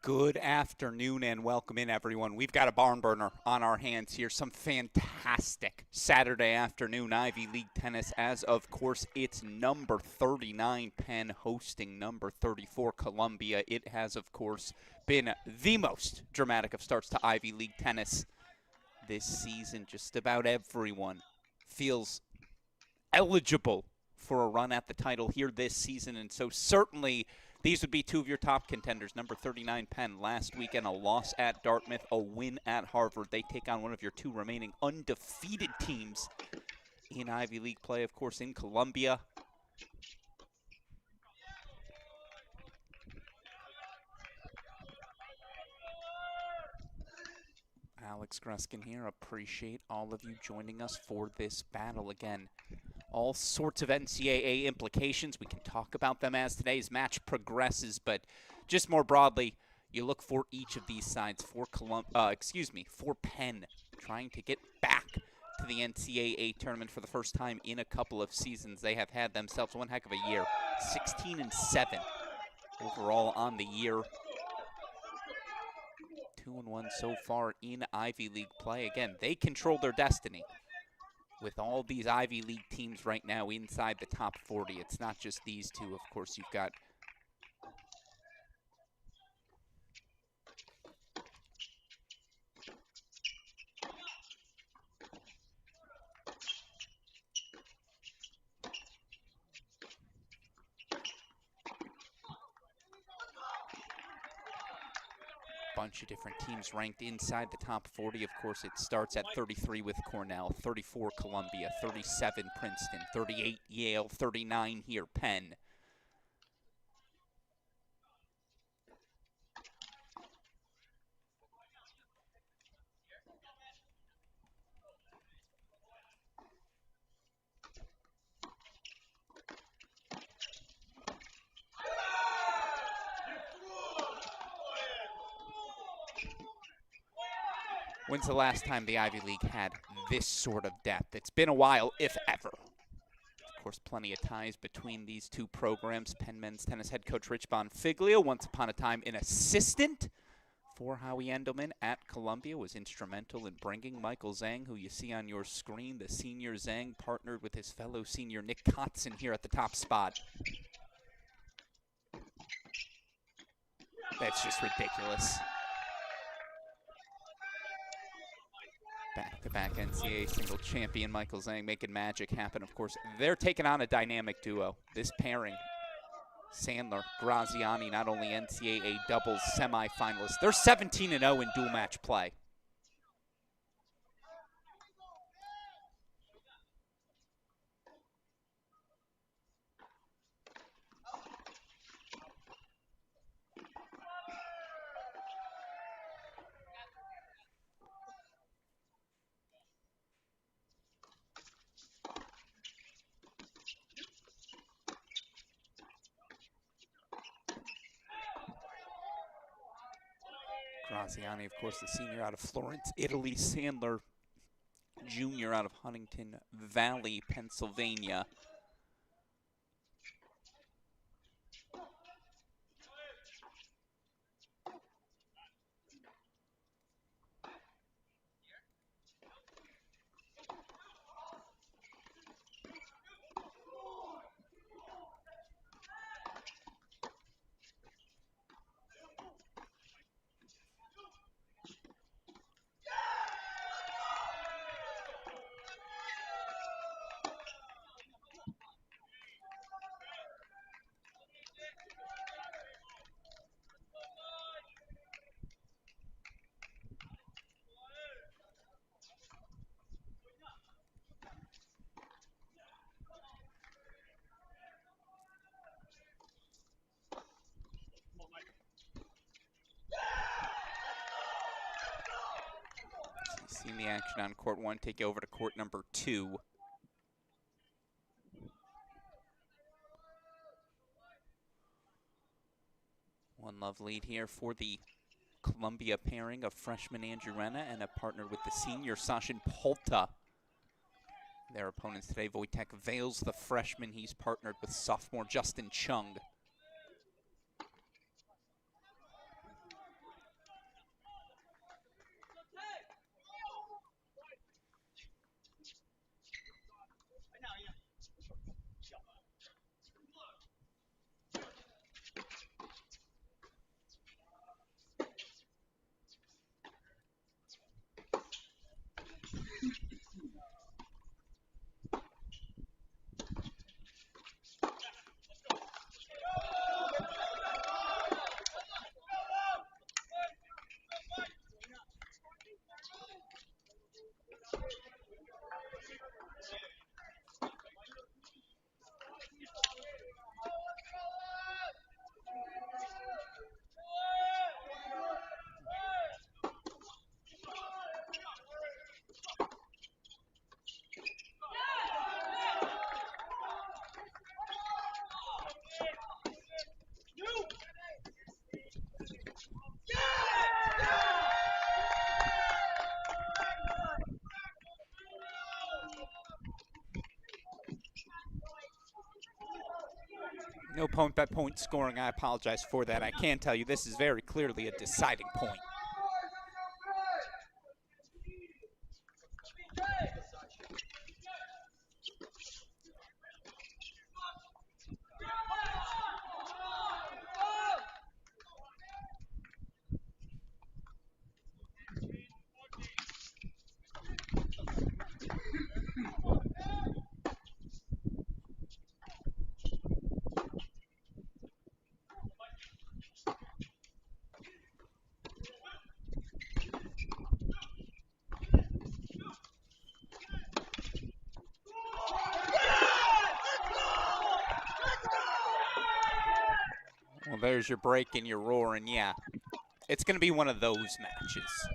Good afternoon and welcome in, everyone. We've got a barn burner on our hands here. Some fantastic Saturday afternoon Ivy League tennis, as of course it's number 39 Penn hosting number 34 Columbia. It has, of course, been the most dramatic of starts to Ivy League tennis this season. Just about everyone feels eligible for a run at the title here this season, and so certainly these would be two of your top contenders. Number 39 Penn last weekend, a loss at Dartmouth, a win at Harvard. They take on one of your two remaining undefeated teams in Ivy League play, of course, in Columbia. Alex Gruskin here. Appreciate all of you joining us for this battle again. All sorts of NCAA implications. We can talk about them as today's match progresses, but just more broadly, you look for each of these sides for for Penn, trying to get back to the NCAA tournament for the first time in a couple of seasons. They have had themselves one heck of a year, 16-7 overall on the year. 2-1 so far in Ivy League play. Again, they control their destiny with all these Ivy League teams right now inside the top 40. It's not just these two. Of course, you've got bunch of different teams ranked inside the top 40. Of course, it starts at 33 with Cornell, 34 Columbia, 37 Princeton, 38 Yale, 39 here Penn. When's the last time the Ivy League had this sort of depth? It's been a while, if ever. Of course, plenty of ties between these two programs. Penn men's tennis head coach Rich Bonfiglio, once upon a time an assistant for Howie Endelman at Columbia, was instrumental in bringing Michael Zhang, who you see on your screen. The senior Zhang partnered with his fellow senior Nick Kotzen here at the top spot. That's just ridiculous. Back-to-back NCAA single champion Michael Zhang making magic happen. Of course, they're taking on a dynamic duo. This pairing, Sandler, Graziani, not only NCAA doubles semifinalists. They're 17-0 in dual match play. Graziani, of course, the senior out of Florence, Italy. Sandler, junior out of Huntington Valley, Pennsylvania. Seeing the action on court one, take you over to court number 2. One love lead here for the Columbia pairing of freshman Andrew Renna and a partner with the senior Sachin Polta. Their opponents today, Wojtek Vales, the freshman. He's partnered with sophomore Justin Chung. No point scoring. I apologize for that. I can tell you this is very clearly a deciding point. Well, there's your break and your roar, and yeah, it's going to be one of those matches.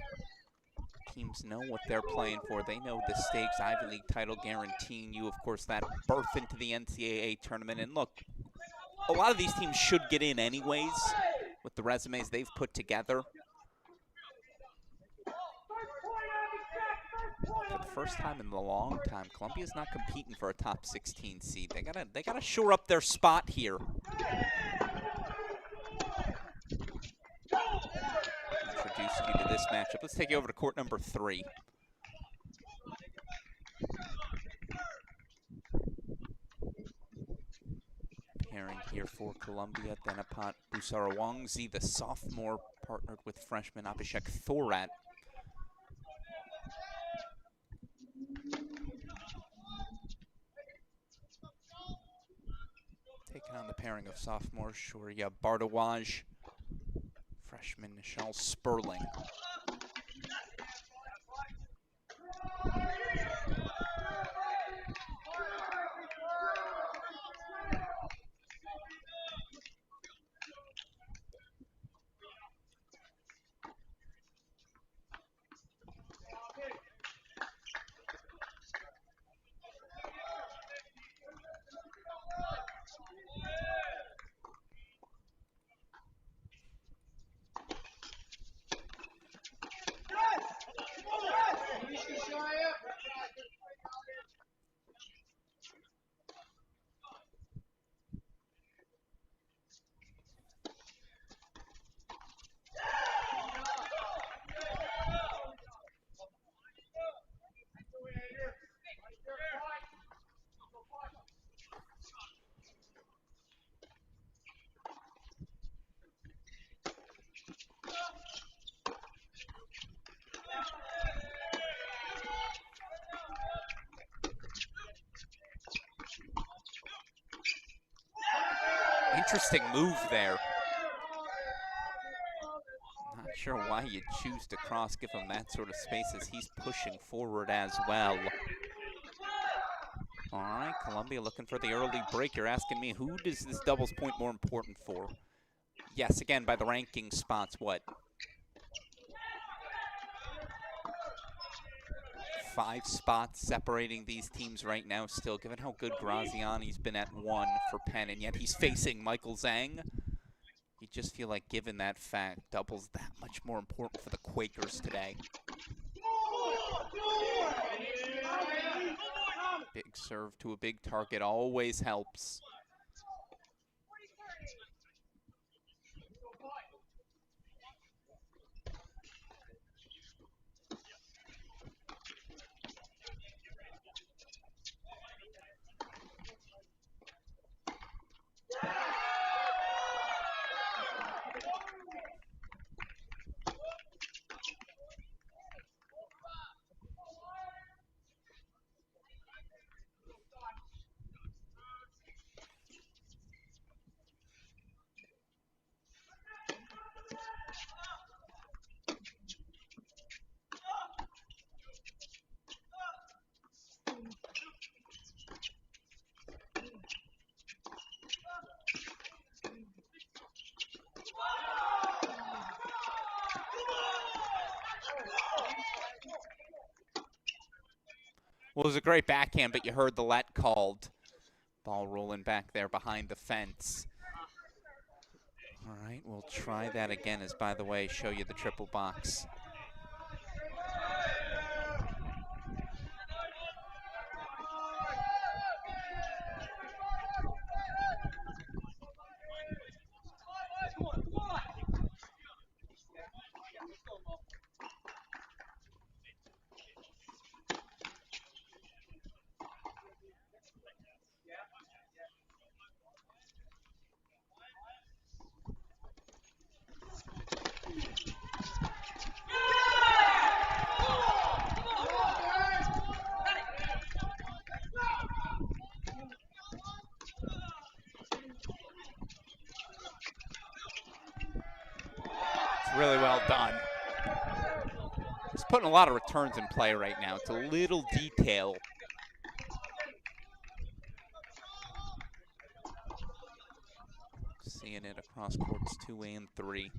Teams know what they're playing for. They know the stakes. Ivy League title guaranteeing you, of course, that berth into the NCAA tournament. And look, a lot of these teams should get in anyways with the resumes they've put together. For the first time in a long time, Columbia's not competing for a top 16 seed. They gotta shore up their spot here. Introduce you to this matchup. Let's take you over to court number 3. Pairing here for Columbia, Danapat Busarawangzi, the sophomore, partnered with freshman Abhishek Thorat. pairing of sophomores, Shoria Bardawaj, freshman Michelle Sperling. Interesting move there. Not sure why you'd choose to cross, give him that sort of space as he's pushing forward as well. All right, Columbia looking for the early break. You're asking me, who does this doubles point more important for? Yes, again, by the ranking spots, what? 5 spots separating these teams right now still, given how good Graziani's been at 1 for Penn, and yet he's facing Michael Zhang. You just feel like, given that fact, doubles that much more important for the Quakers today. Big serve to a big target always helps. Well, it was a great backhand, but you heard the let called. Ball rolling back there behind the fence. All right, we'll try that again as, by the way, show you the triple box. Really well done. He's putting a lot of returns in play right now. It's a little detail. Seeing it across courts 2 and 3.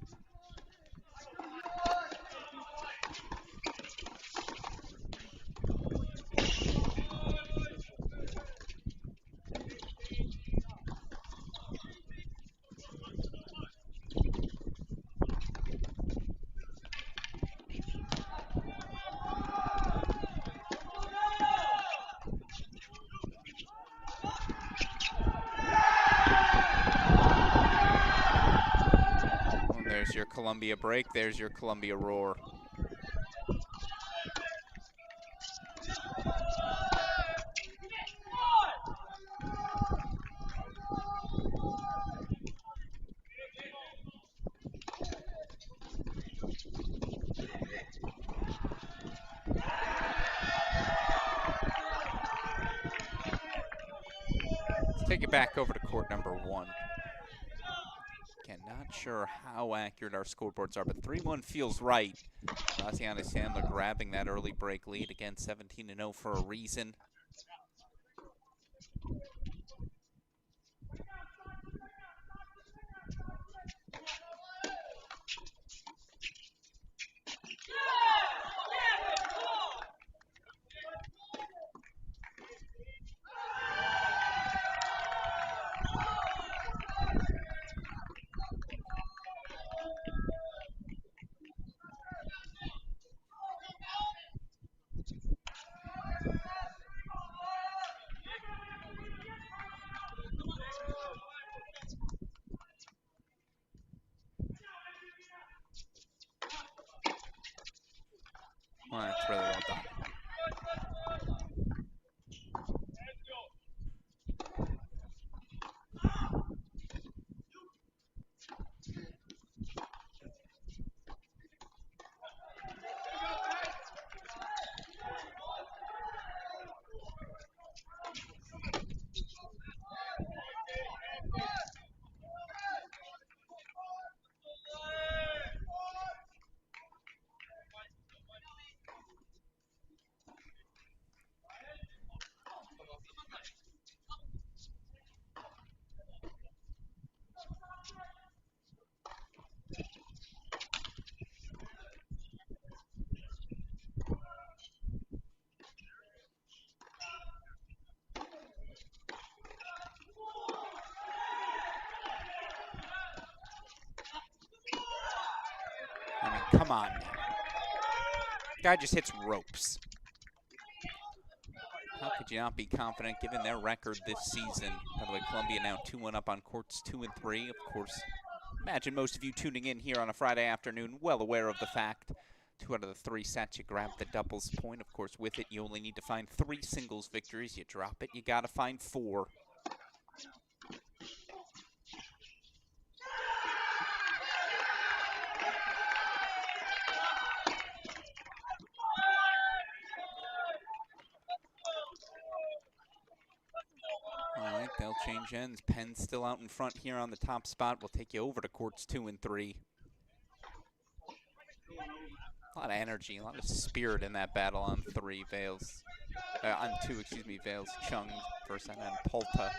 There's your Columbia break, there's your Columbia roar. Let's take it back over to court number 1. Not sure how accurate our scoreboards are, but 3-1 feels right. Graziano Sandler grabbing that early break lead. Again, 17-0 for a reason. Well, that's really well done. I mean, come on now. Guy just hits ropes. How could you not be confident given their record this season? By the way, Columbia now 2-1 up on courts 2 and 3. Of course, imagine most of you tuning in here on a Friday afternoon well aware of the fact 2 out of the 3 sets you grab the doubles point. Of course, with it, you only need to find 3 singles victories. You drop it, you got to find 4. All right, they'll change ends. Penn's still out in front here on the top spot. We'll take you over to courts 2 and 3. A lot of energy, a lot of spirit in that battle on 3. On 2, excuse me, Vales, Chung first, and then Polta.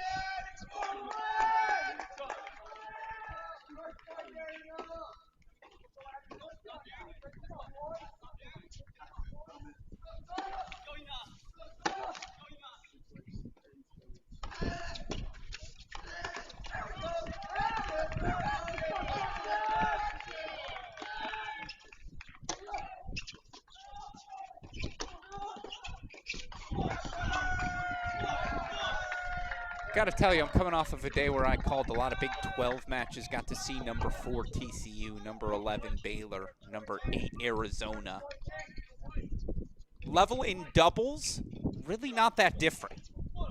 Got to tell you, I'm coming off of a day where I called a lot of Big 12 matches. Got to see number 4 TCU, number 11 Baylor, number 8 Arizona. Level in doubles, really not that different. All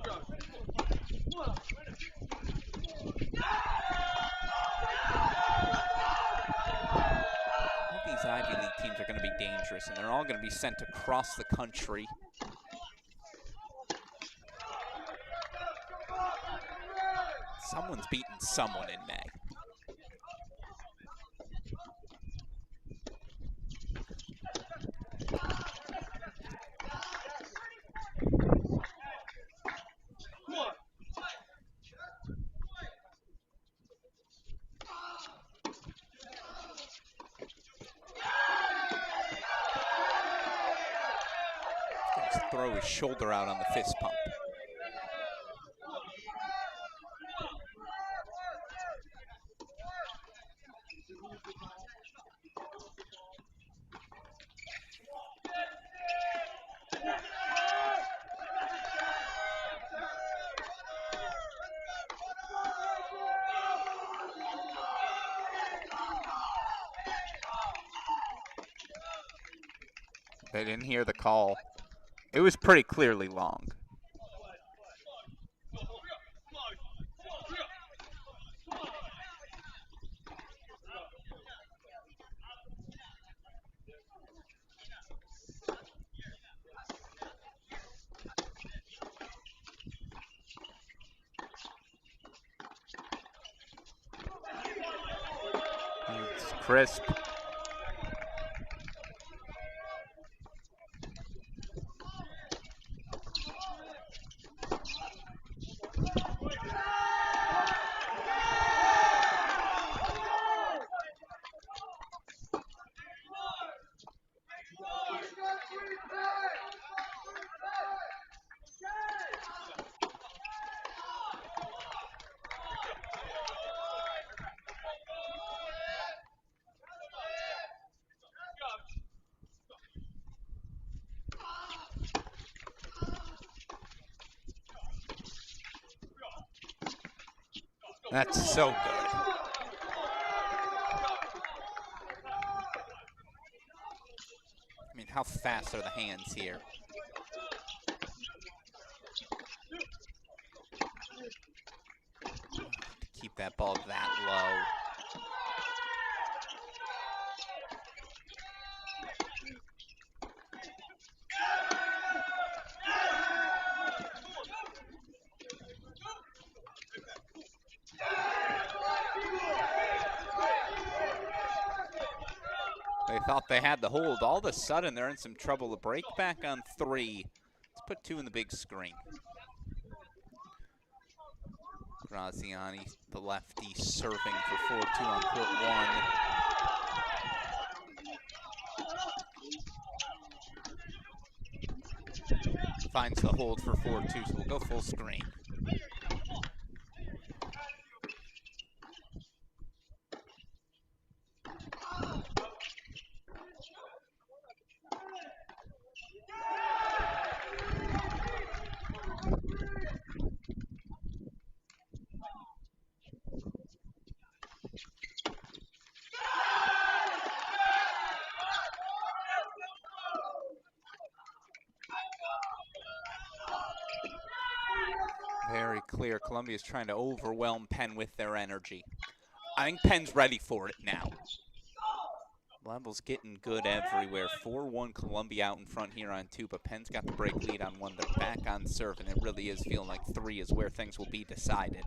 these Ivy League teams are going to be dangerous, and they're all going to be sent across the country. Someone's beaten someone in May. Just throw his shoulder out on the fist pump. They didn't hear the call. It was pretty clearly long. crisp. That's so good. I mean, how fast are the hands here? To keep that ball that low. They thought they had the hold. All of a sudden, they're in some trouble. A break back on 3. Let's put 2 in the big screen. Graziani, the lefty, serving for 4-2 on court 1. Finds the hold for 4-2, so we'll go full screen. Very clear. Columbia's trying to overwhelm Penn with their energy. I think Penn's ready for it now. Level's getting good everywhere. 4-1 Columbia out in front here on 2, but Penn's got the break lead on 1. They're back on serve, and it really is feeling like 3 is where things will be decided.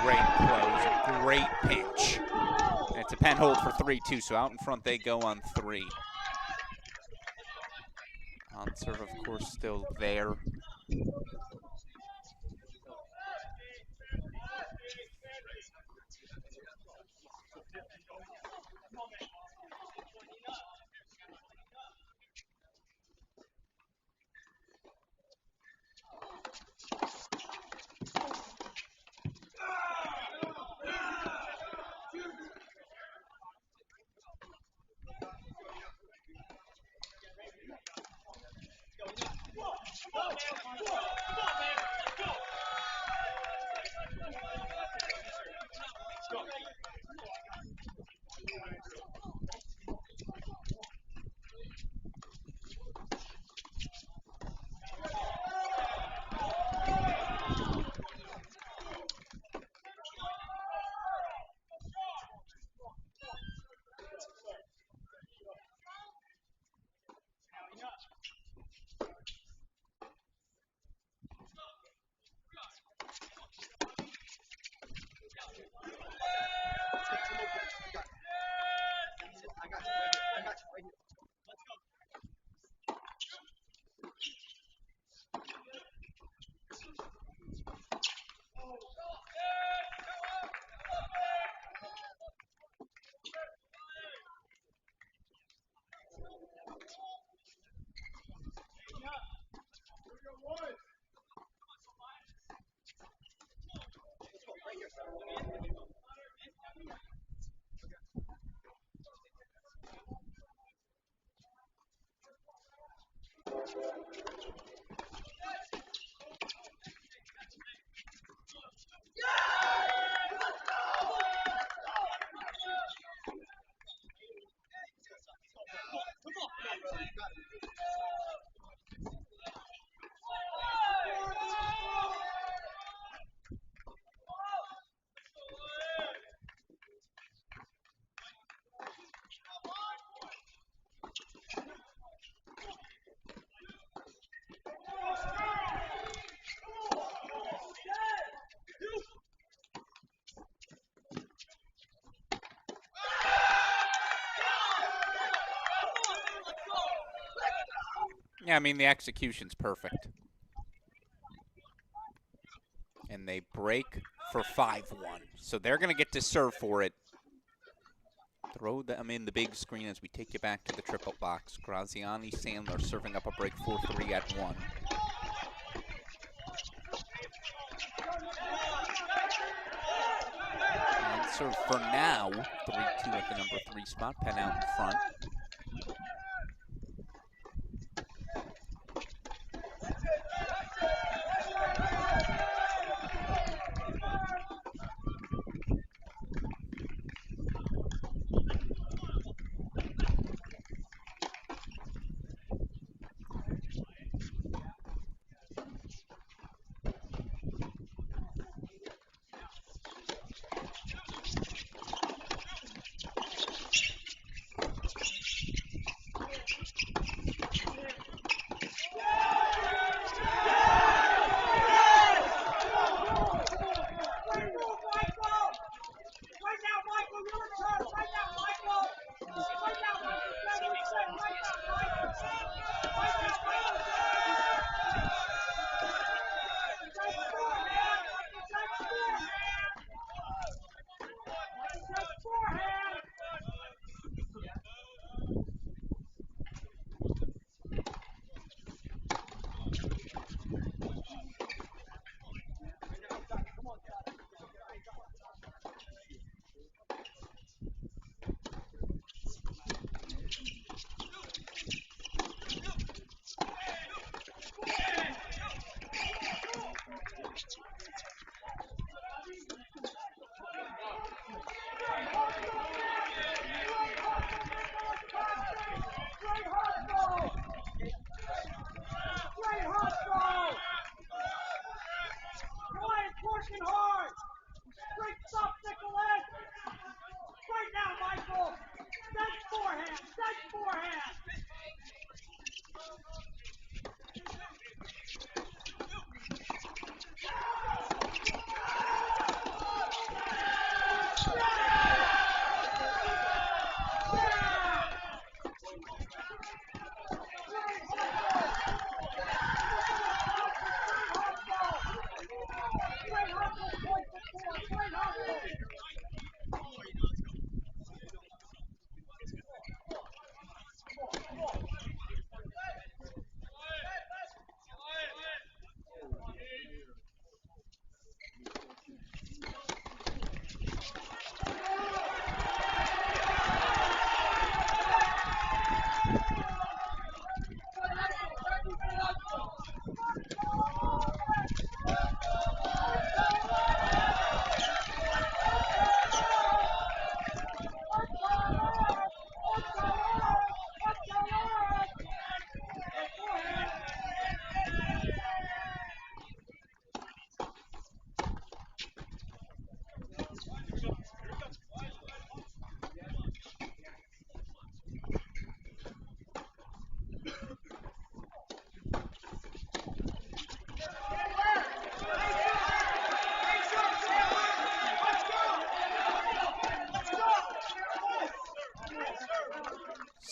Great close, great pitch. And it's a Penn hold for 3-2, so out in front they go on 3. On serve, of course, still there. Yeah, I mean, the execution's perfect. And they break for 5-1. So they're going to get to serve for it. Throw them in the big screen as we take you back to the triple box. Graziani, Sandler serving up a break 4-3 at 1. And serve for now, 3-2 at the number 3 spot. Penn out in front.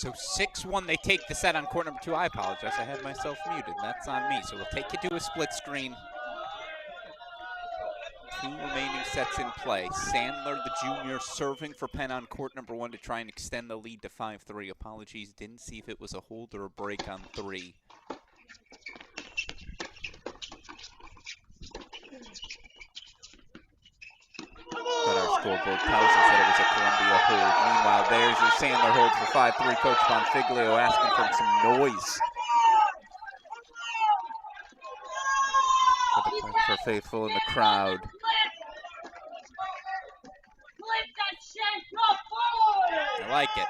So 6-1, they take the set on court number 2. I apologize, I had myself muted. That's on me. So we'll take it to a split screen. 2 remaining sets in play. Sandler, the junior, serving for Penn on court number 1 to try and extend the lead to 5-3. Apologies, didn't see if it was a hold or a break on 3. But our scoreboard tells us that it was a Columbia hold. Meanwhile, there's your Sandler hold for 5-3. Coach Bonfiglio asking for some noise for faithful in the crowd. I like it.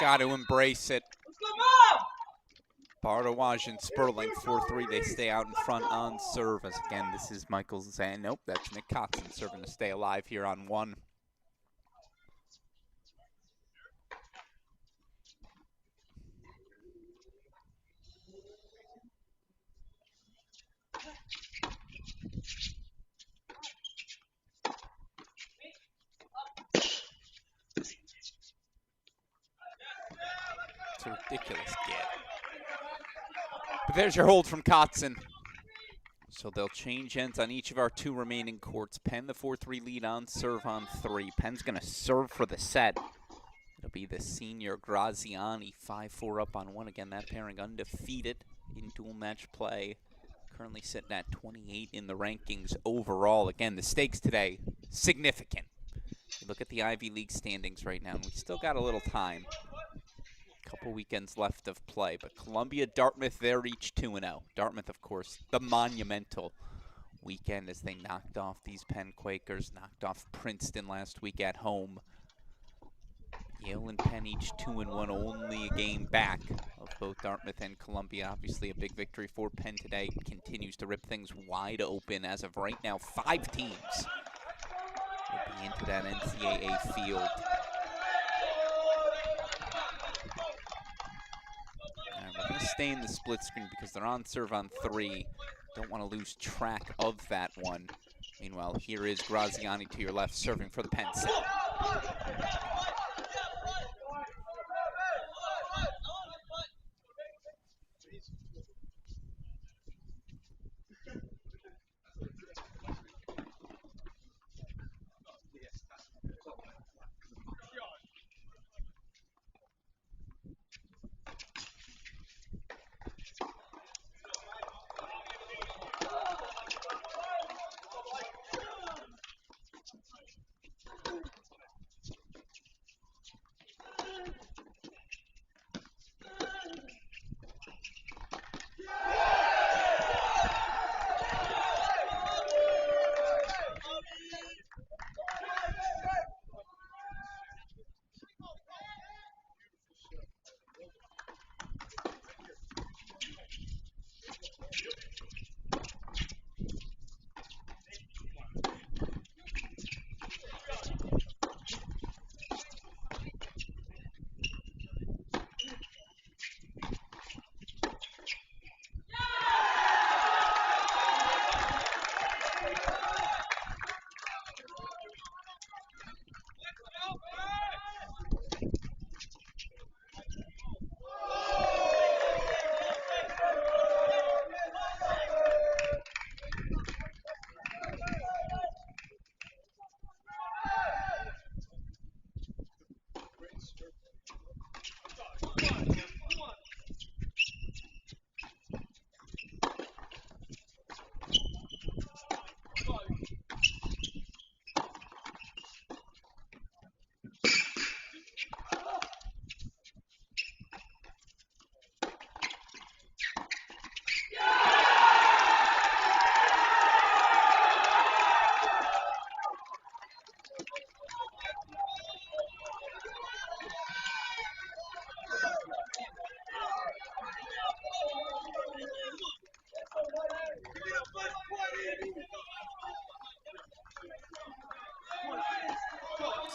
Got to embrace it. Bardawaj and Sperling, 4-3. They stay out in front on serve. As again, this is Michael Zan. Nope, that's Nick Kotzen serving to stay alive here on 1. It's a ridiculous get. But there's your hold from Kotzen. So they'll change ends on each of our 2 remaining courts. Penn, the 4-3 lead on serve on 3. Penn's going to serve for the set. It'll be the senior Graziani, 5-4 up on 1. Again, that pairing undefeated in dual match play. Currently sitting at 28 in the rankings overall. Again, the stakes today, significant. You look at the Ivy League standings right now, and we still got a little time. Couple weekends left of play, but Columbia, Dartmouth, they're each 2-0. Dartmouth, of course, the monumental weekend as they knocked off these Penn Quakers, knocked off Princeton last week at home. Yale and Penn each 2-1, only a game back of both Dartmouth and Columbia. Obviously a big victory for Penn today. Continues to rip things wide open. As of right now, 5 teams will be into that NCAA field. We're going to stay in the split screen because they're on serve on 3. Don't want to lose track of that one. Meanwhile, here is Graziani to your left, serving for the Penn set.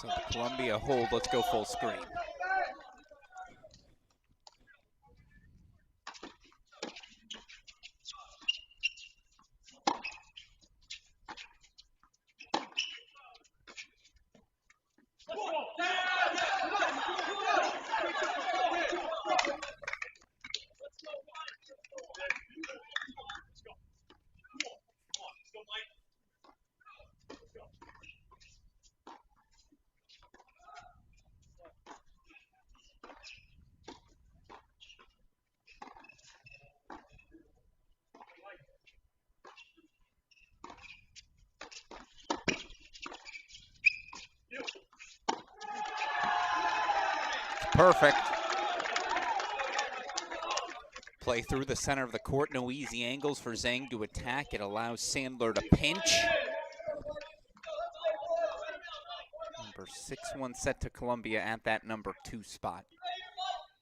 So the Columbia hold, let's go full screen. Perfect. Play through the center of the court. No easy angles for Zhang to attack. It allows Sandler to pinch. Number 6-1 set to Columbia at that number 2 spot.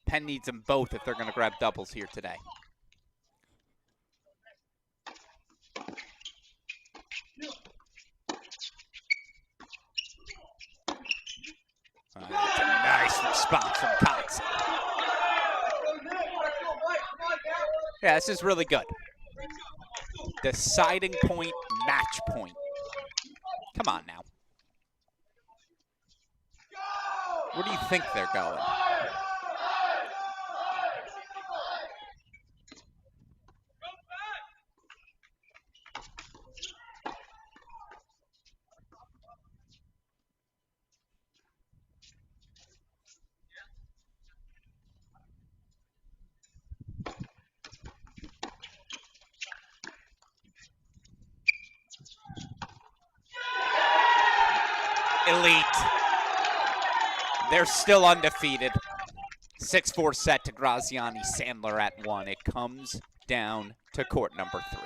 Penn needs them both if they're going to grab doubles here today. That's a nice response from Cox. Yeah, this is really good. Deciding point, match point. Come on now. Where do you think they're going? Elite. They're still undefeated. 6-4 set to Graziani. Sandler at 1. It comes down to court number 3.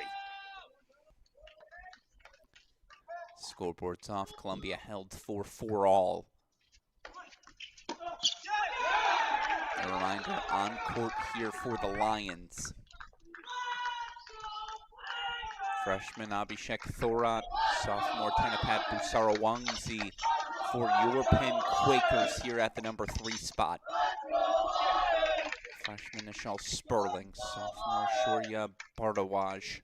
Scoreboard's off. Columbia held 4-4 all. A reminder, on court here for the Lions. Freshman Abhishek Thorat, sophomore Tanapat Busarawangzi for your Penn Quakers here at the number 3 spot. Freshman Nichelle Sperling, sophomore Shorya Bardawaj.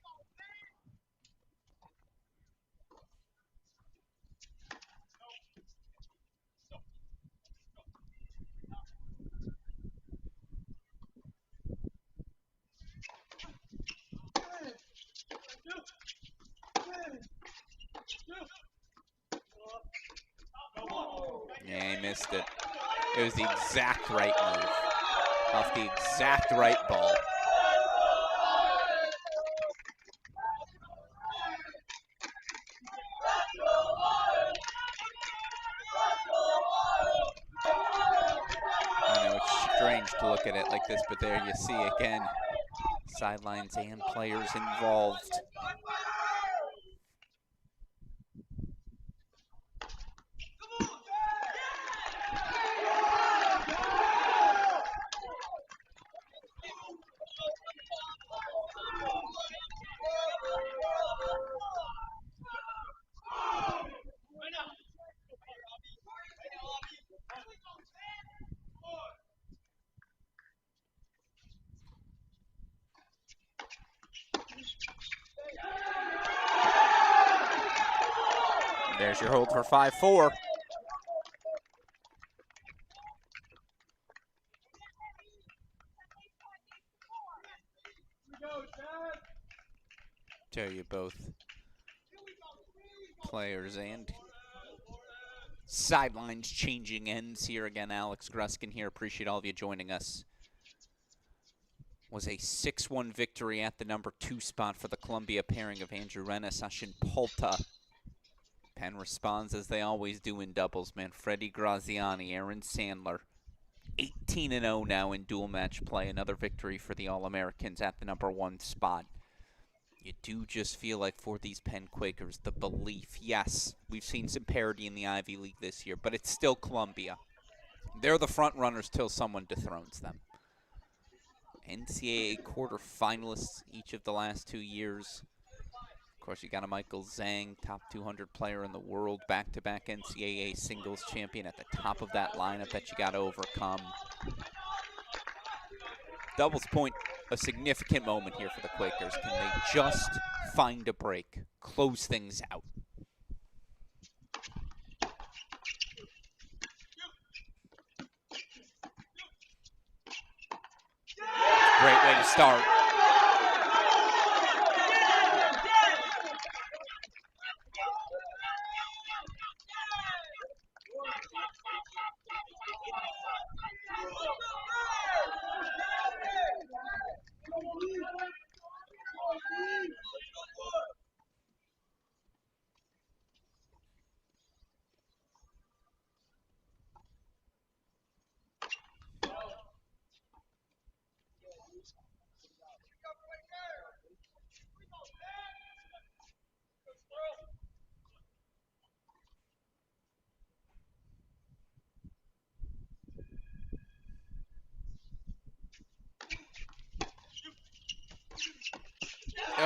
Yeah, he missed it. It was the exact right move. Off the exact right ball. I know it's strange to look at it like this, but there you see again, sidelines and players involved. There's your hold for 5-4. Tell you both players and sidelines changing ends here again. Alex Gruskin here. Appreciate all of you joining us. Was a 6-1 victory at the number 2 spot for the Columbia pairing of Andrew Rennes, Sachin Polta. Penn responds as they always do in doubles, man. Freddie Graziani, Aaron Sandler. 18-0 now in dual match play. Another victory for the All-Americans at the number 1 spot. You do just feel like for these Penn Quakers, the belief, yes, we've seen some parity in the Ivy League this year, but it's still Columbia. They're the front runners till someone dethrones them. NCAA quarterfinalists each of the last 2 years. Of course, you got a Michael Zhang, top 200 player in the world, back-to-back NCAA singles champion at the top of that lineup that you got to overcome. Doubles point, a significant moment here for the Quakers. Can they just find a break, close things out? Great way to start.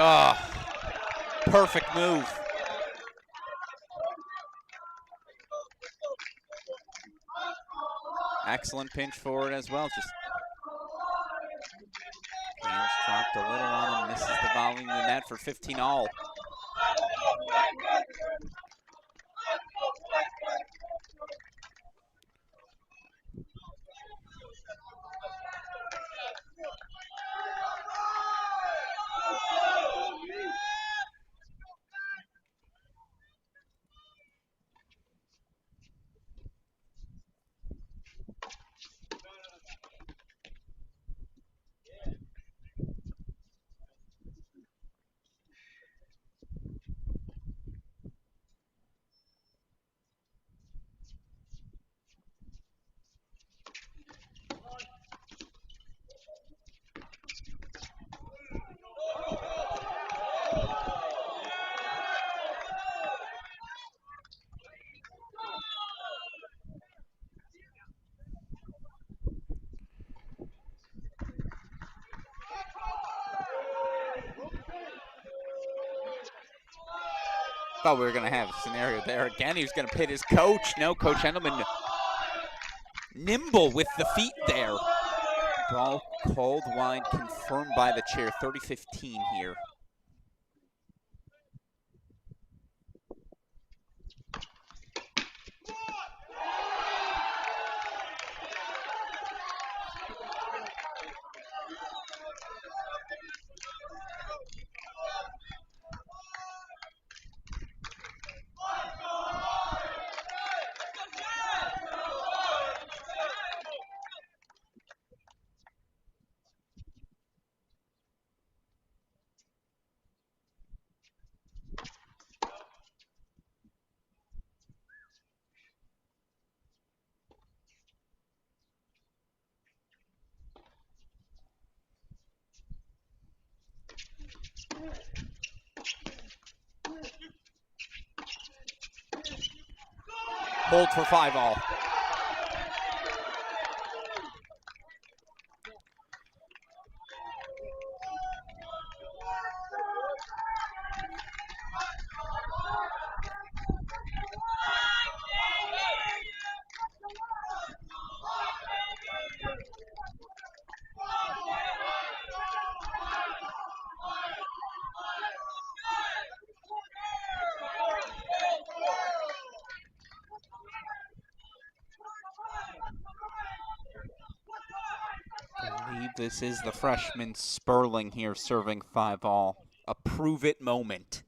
Oh, perfect move. Excellent pinch forward as well. Just hands dropped a little on him, misses the volley in the net for 15 all. Thought we were going to have a scenario there again. He was going to pit his coach. No, Coach Endelman nimble with the feet there. Ball called wide, confirmed by the chair. 30-15 here. Hold for 5 all. I believe this is the freshman Sperling here serving 5 all. A prove it moment.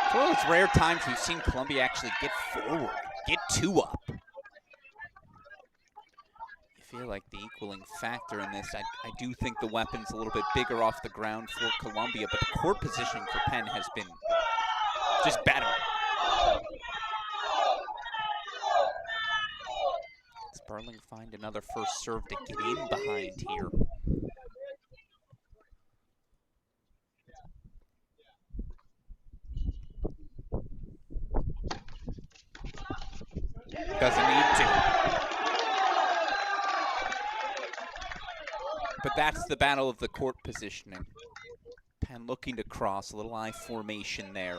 It's one of those rare times we've seen Columbia actually get forward, get 2 up. I feel like the equaling factor in this, I do think the weapon's a little bit bigger off the ground for Columbia, but the court positioning for Penn has been just better. Sperling find another first serve to get in behind here. But that's the battle of the court positioning. Penn looking to cross, a little I formation there.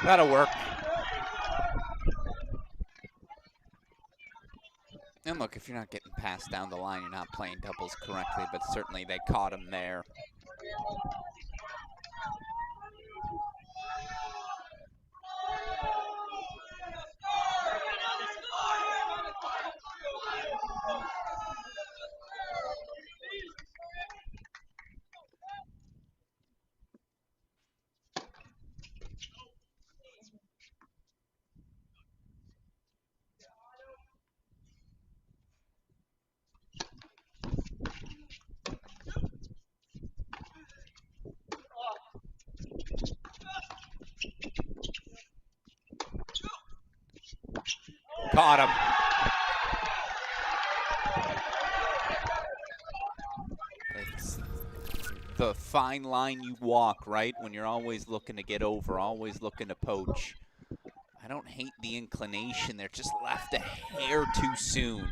That'll work. And look, if you're not getting passed down the line, you're not playing doubles correctly, but certainly they caught him there. Caught him. It's the fine line you walk, right? When you're always looking to get over, always looking to poach. I don't hate the inclination there, just left a hair too soon.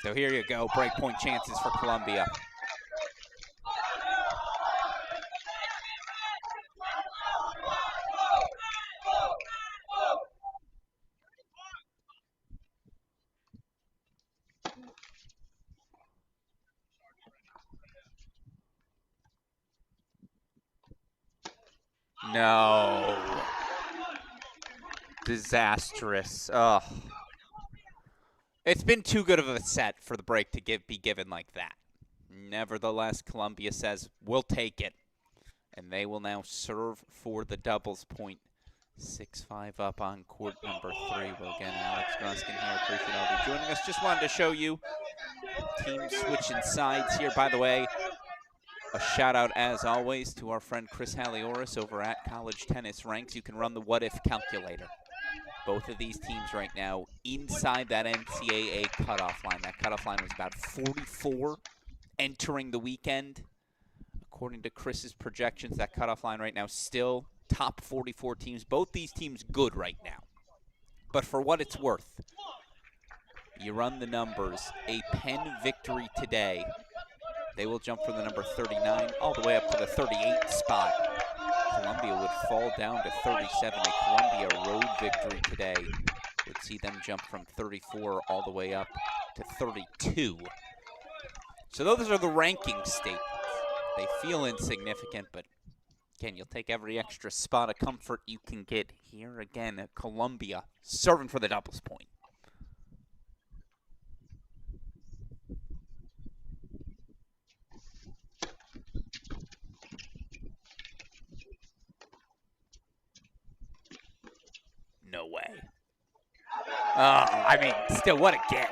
So here you go, breakpoint chances for Columbia. No. Disastrous. Ugh. It's been too good of a set for the break to be given like that. Nevertheless, Columbia says, we'll take it. And they will now serve for the doubles point. 6-5 up on court number 3. Well, again, Alex Gruskin here. Appreciate all of you joining us. Just wanted to show you teams switching sides here. By the way, a shout out, as always, to our friend Chris Halioris over at College Tennis Ranks. You can run the what-if calculator. Both of these teams right now inside that NCAA cutoff line. That cutoff line was about 44 entering the weekend. According to Chris's projections, that cutoff line right now still top 44 teams. Both these teams good right now. But for what it's worth, you run the numbers. A Penn victory today, they will jump from the number 39 all the way up to the 38 spot. Columbia would fall down to 37. A Columbia road victory today would see them jump from 34 all the way up to 32. So those are the ranking statements. They feel insignificant, but again, you'll take every extra spot of comfort you can get. Here again at Columbia, serving for the doubles point. No way. Oh, I mean, still, what a get.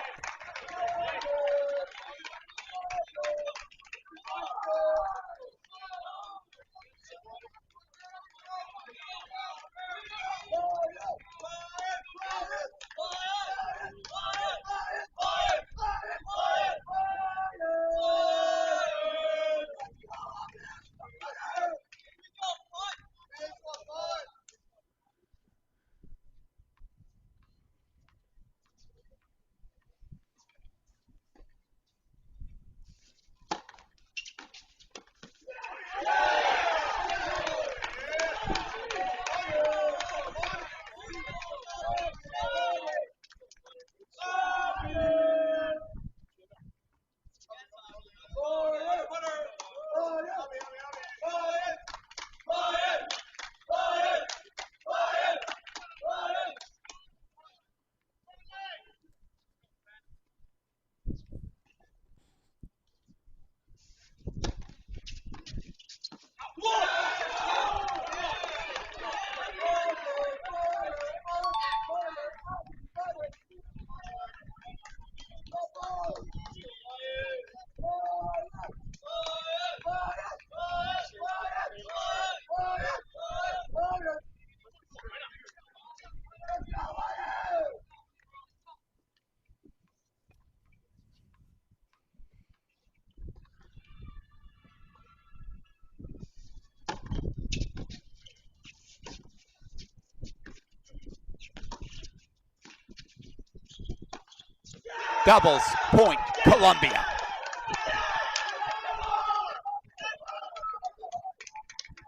Doubles, point, Columbia.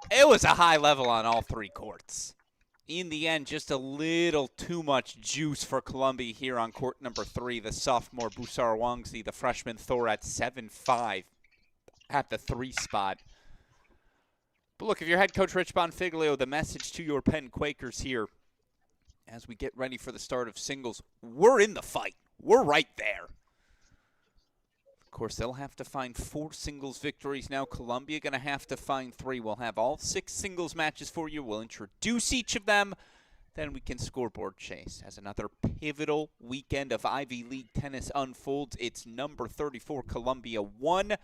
It was a high level on all three courts. In the end, just a little too much juice for Columbia here on court number 3. The sophomore Busar Wangzi, the freshman Thor at 7-5 at the 3 spot. But look, if you're head coach Rich Bonfiglio, the message to your Penn Quakers here as we get ready for the start of singles, we're in the fight. We're right there. Of course, they'll have to find 4 singles victories now. Columbia going to have to find 3. We'll have all 6 singles matches for you. We'll introduce each of them. Then we can scoreboard chase as another pivotal weekend of Ivy League tennis unfolds. It's number 34, Columbia 1.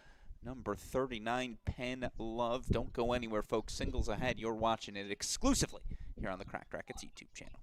Number 39, Penn Love. Don't go anywhere, folks. Singles ahead. You're watching it exclusively here on the Cracked Racquets YouTube channel.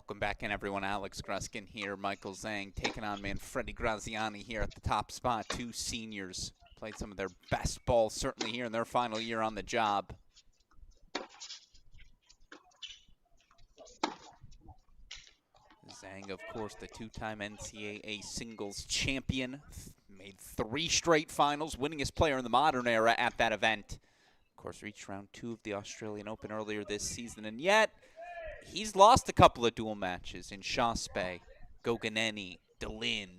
Welcome back in, everyone. Alex Gruskin here. Michael Zhang taking on Manfredi Graziani here at the top spot. Two seniors played some of their best ball, certainly here in their final year on the job. Zhang, of course, the two-time NCAA singles champion. Made 3 straight finals, winningest player in the modern era at that event. Of course, reached round 2 of the Australian Open earlier this season, and yet he's lost a couple of dual matches in Shaspe, Goganeni, Delin.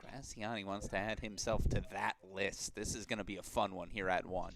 Graziani wants to add himself to that list. This is going to be a fun one here at 1.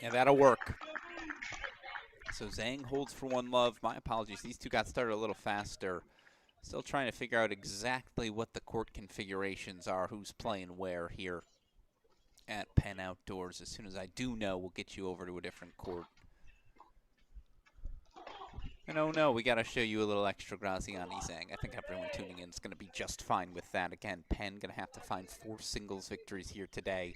Yeah, that'll work. So Zhang holds for 1 love. My apologies. These two got started a little faster. Still trying to figure out exactly what the court configurations are, who's playing where here at Penn Outdoors. As soon as I do know, we'll get you over to a different court. And oh no, we got to show you a little extra Graziani Zhang. I think everyone tuning in is going to be just fine with that. Again, Penn going to have to find 4 singles victories here today.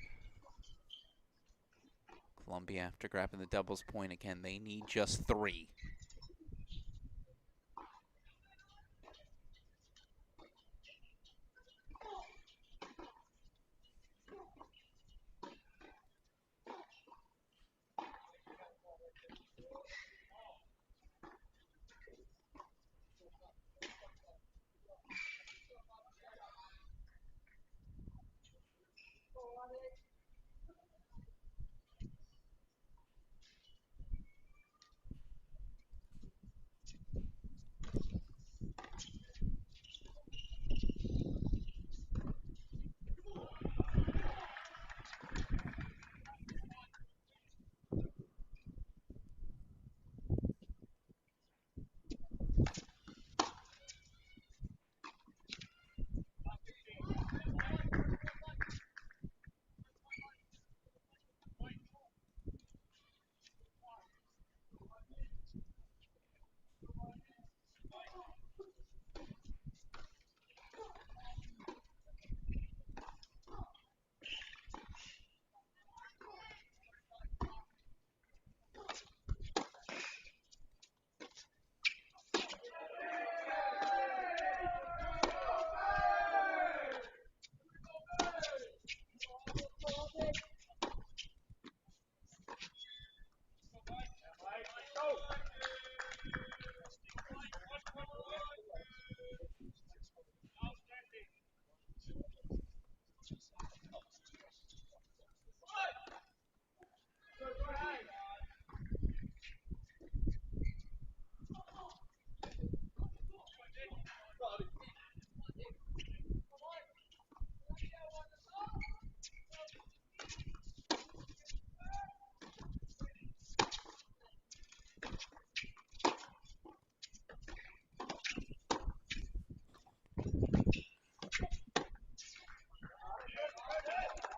Columbia, after grabbing the doubles point again, they need just 3.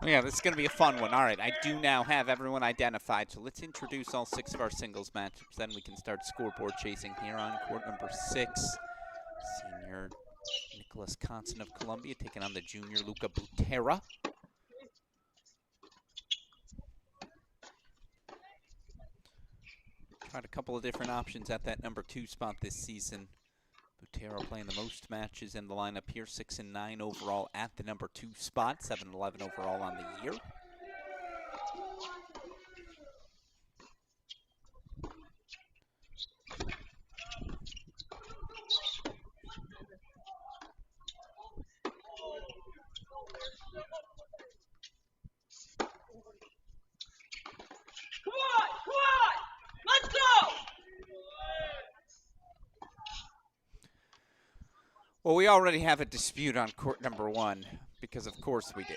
Yeah, this is going to be a fun one. All right, I do now have everyone identified, so let's introduce all 6 of our singles matchups. Then we can start scoreboard chasing here on court number 6. Senior Nicholas Conson of Columbia taking on the junior Luca Butera. Tried a couple of different options at that number 2 spot this season. Butera playing the most matches in the lineup here, 6-9 overall at the number 2 spot, 7-11 overall on the year. Well, we already have a dispute on court number 1, because of course we do.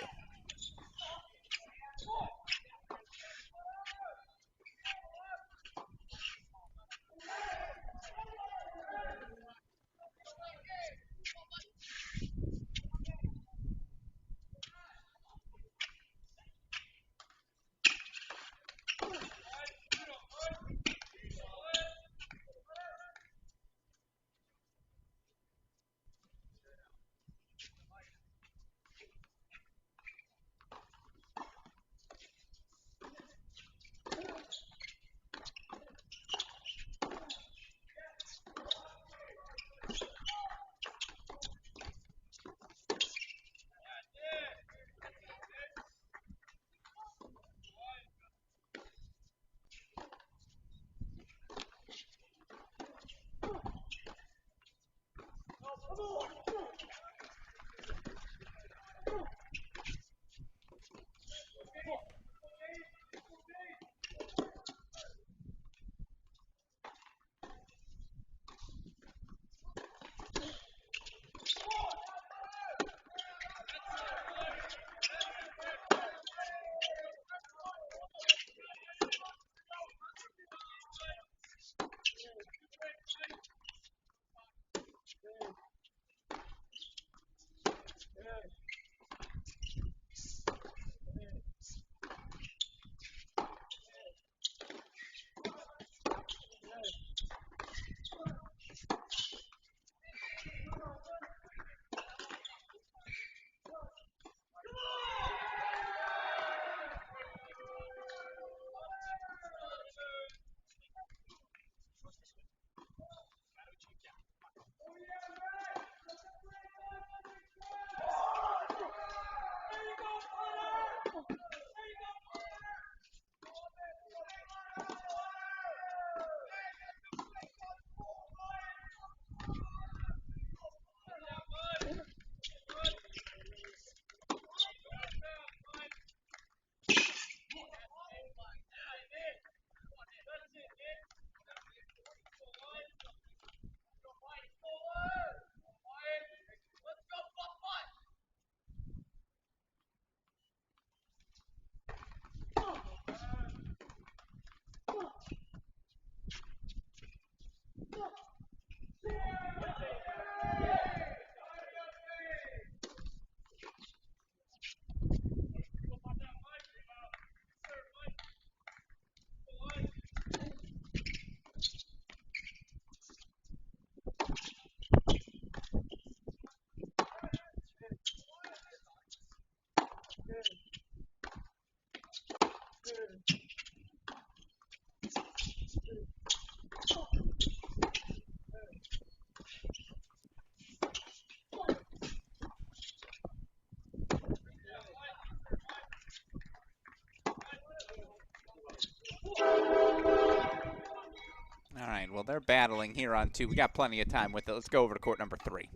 All right, well, they're battling here on 2. We got plenty of time with it. Let's go over to court number 3.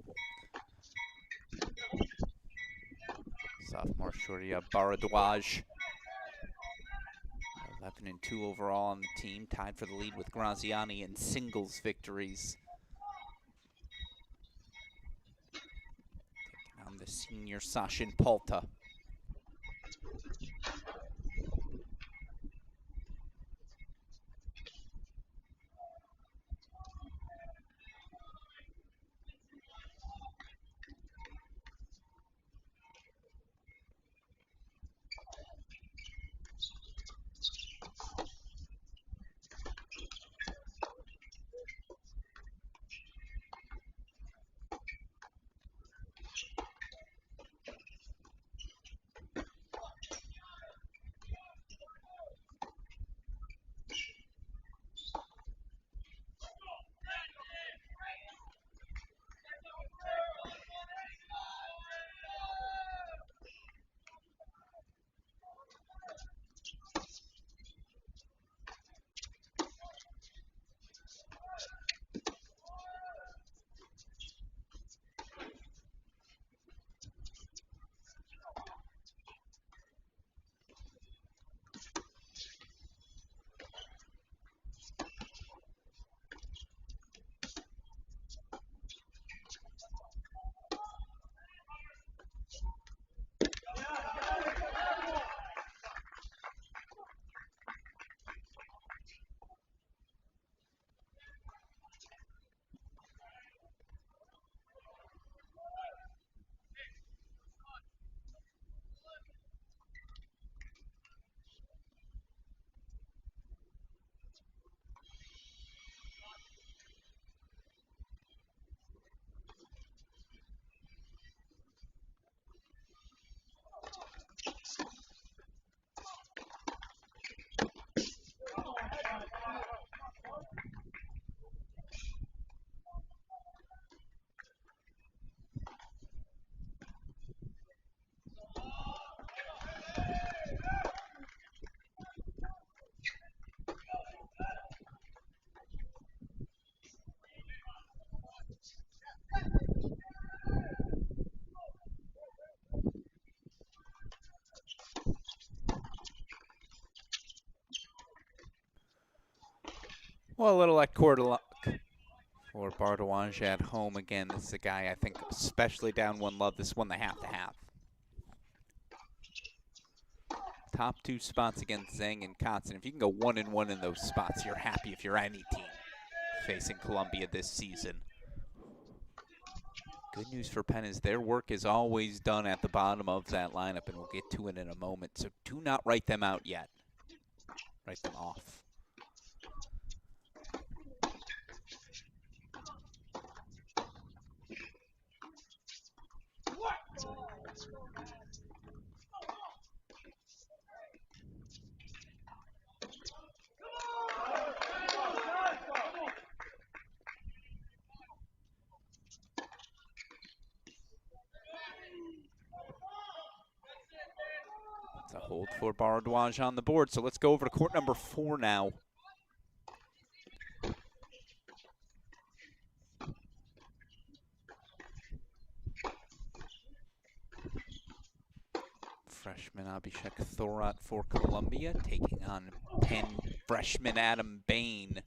Sophomore Shorty Baradwaj. 11-2 overall on the team, tied for the lead with Graziani in singles victories. Taking on the senior Sachin Palta. Well, a little at court luck for Bardawanja at home again. This is a guy I think, especially down 1-love, this one they have to have. Top 2 spots against Zhang and Kotzen. If you can go 1-1 in those spots, you're happy if you're any team facing Columbia this season. Good news for Penn is their work is always done at the bottom of that lineup, and we'll get to it in a moment. So do not write them out yet. Write them off. It's a hold for Bardawanja on the board. So let's go over to court number 4 now. Freshman Abhishek Thorat for Columbia, taking on Penn freshman Adam Bain.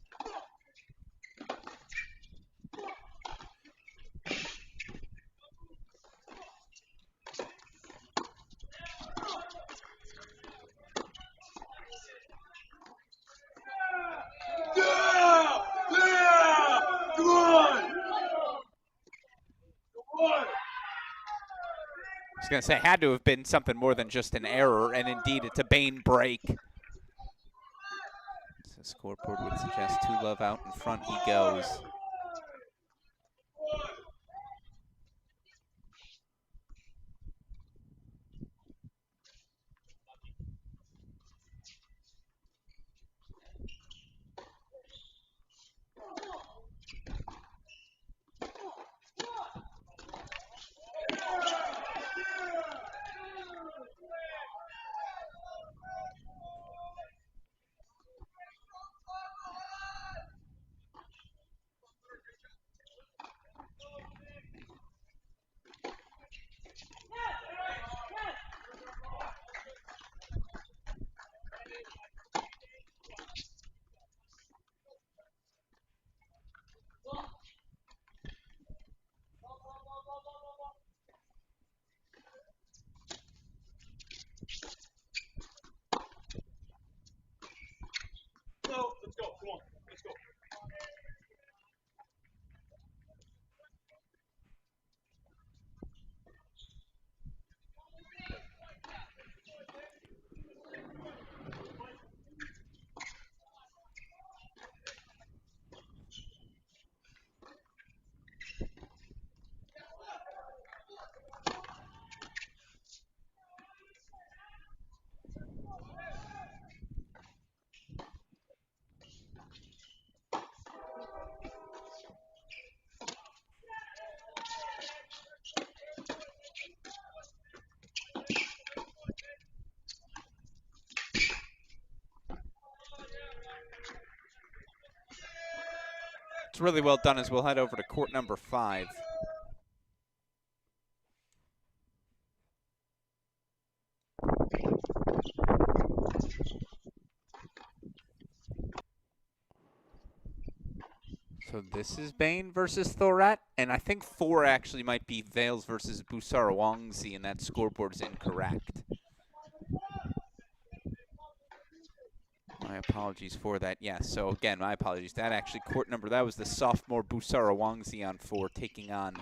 I was going to say, had to have been something more than just an error, and indeed it's a Bain break. So scoreboard would suggest 2-love out in front he goes. Let's go. Come on. Let's go. It's really well done as we'll head over to court number 5. So this is Bain versus Thorat, and I think 4 actually might be Vales versus Busarawangzi, and that scoreboard is incorrect. My apologies for that. Yes, so again, my apologies. That actually court number, that was the sophomore Busarawangzi on 4 taking on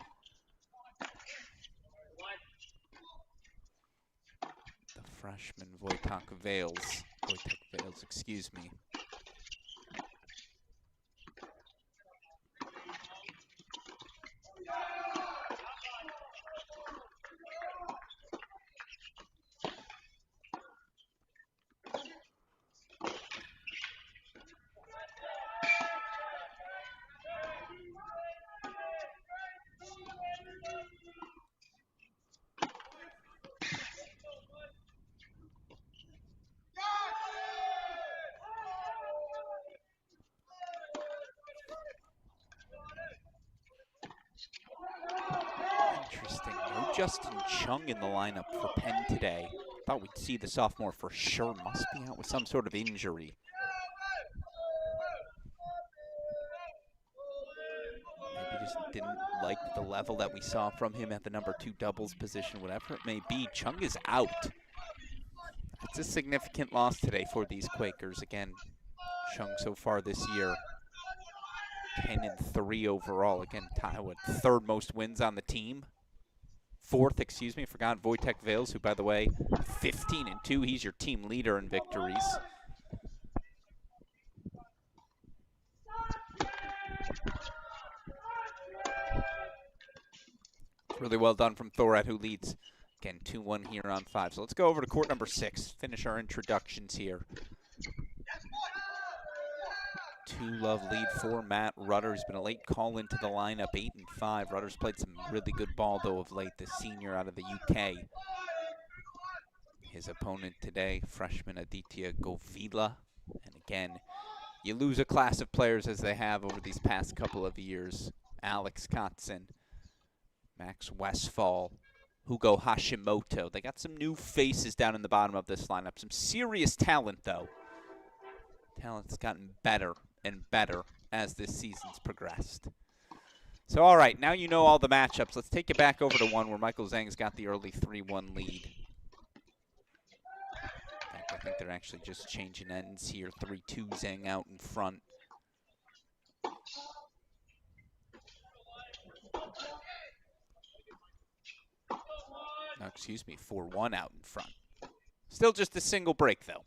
the freshman Wojtek Vales. Wojtek Vales, excuse me. Interesting. No Justin Chung in the lineup for Penn today. Thought we'd see the sophomore for sure. Must be out with some sort of injury. just didn't like the level that we saw from him at the number 2 doubles position, whatever it may be. Chung is out. That's a significant loss today for these Quakers. Again, Chung so far this year, 10-3 overall. Again, third most wins on the team. Fourth, excuse me, forgot Wojtek Vales, who, by the way, 15-2. He's your team leader in victories. Really well done from Thorat, who leads, again, 2-1 here on 5. So let's go over to court number 6, finish our introductions here. 2-love lead for Matt Rutter. He's been a late call into the lineup, 8-5. Rutter's played some really good ball, though, of late, the senior out of the UK. His opponent today, freshman Aditya Govila. And again, you lose a class of players as they have over these past couple of years. Alex Kotzen, Max Westphal, Hugo Hashimoto. They got some new faces down in the bottom of this lineup. Some serious talent, though. Talent's gotten better and better as this season's progressed. So, all right, now you know all the matchups. Let's take it back over to one where Michael Zhang's got the early 3-1 lead. I think they're actually just changing ends here. 3-2 Zhang out in front. No, excuse me, 4-1 out in front. Still just a single break, though.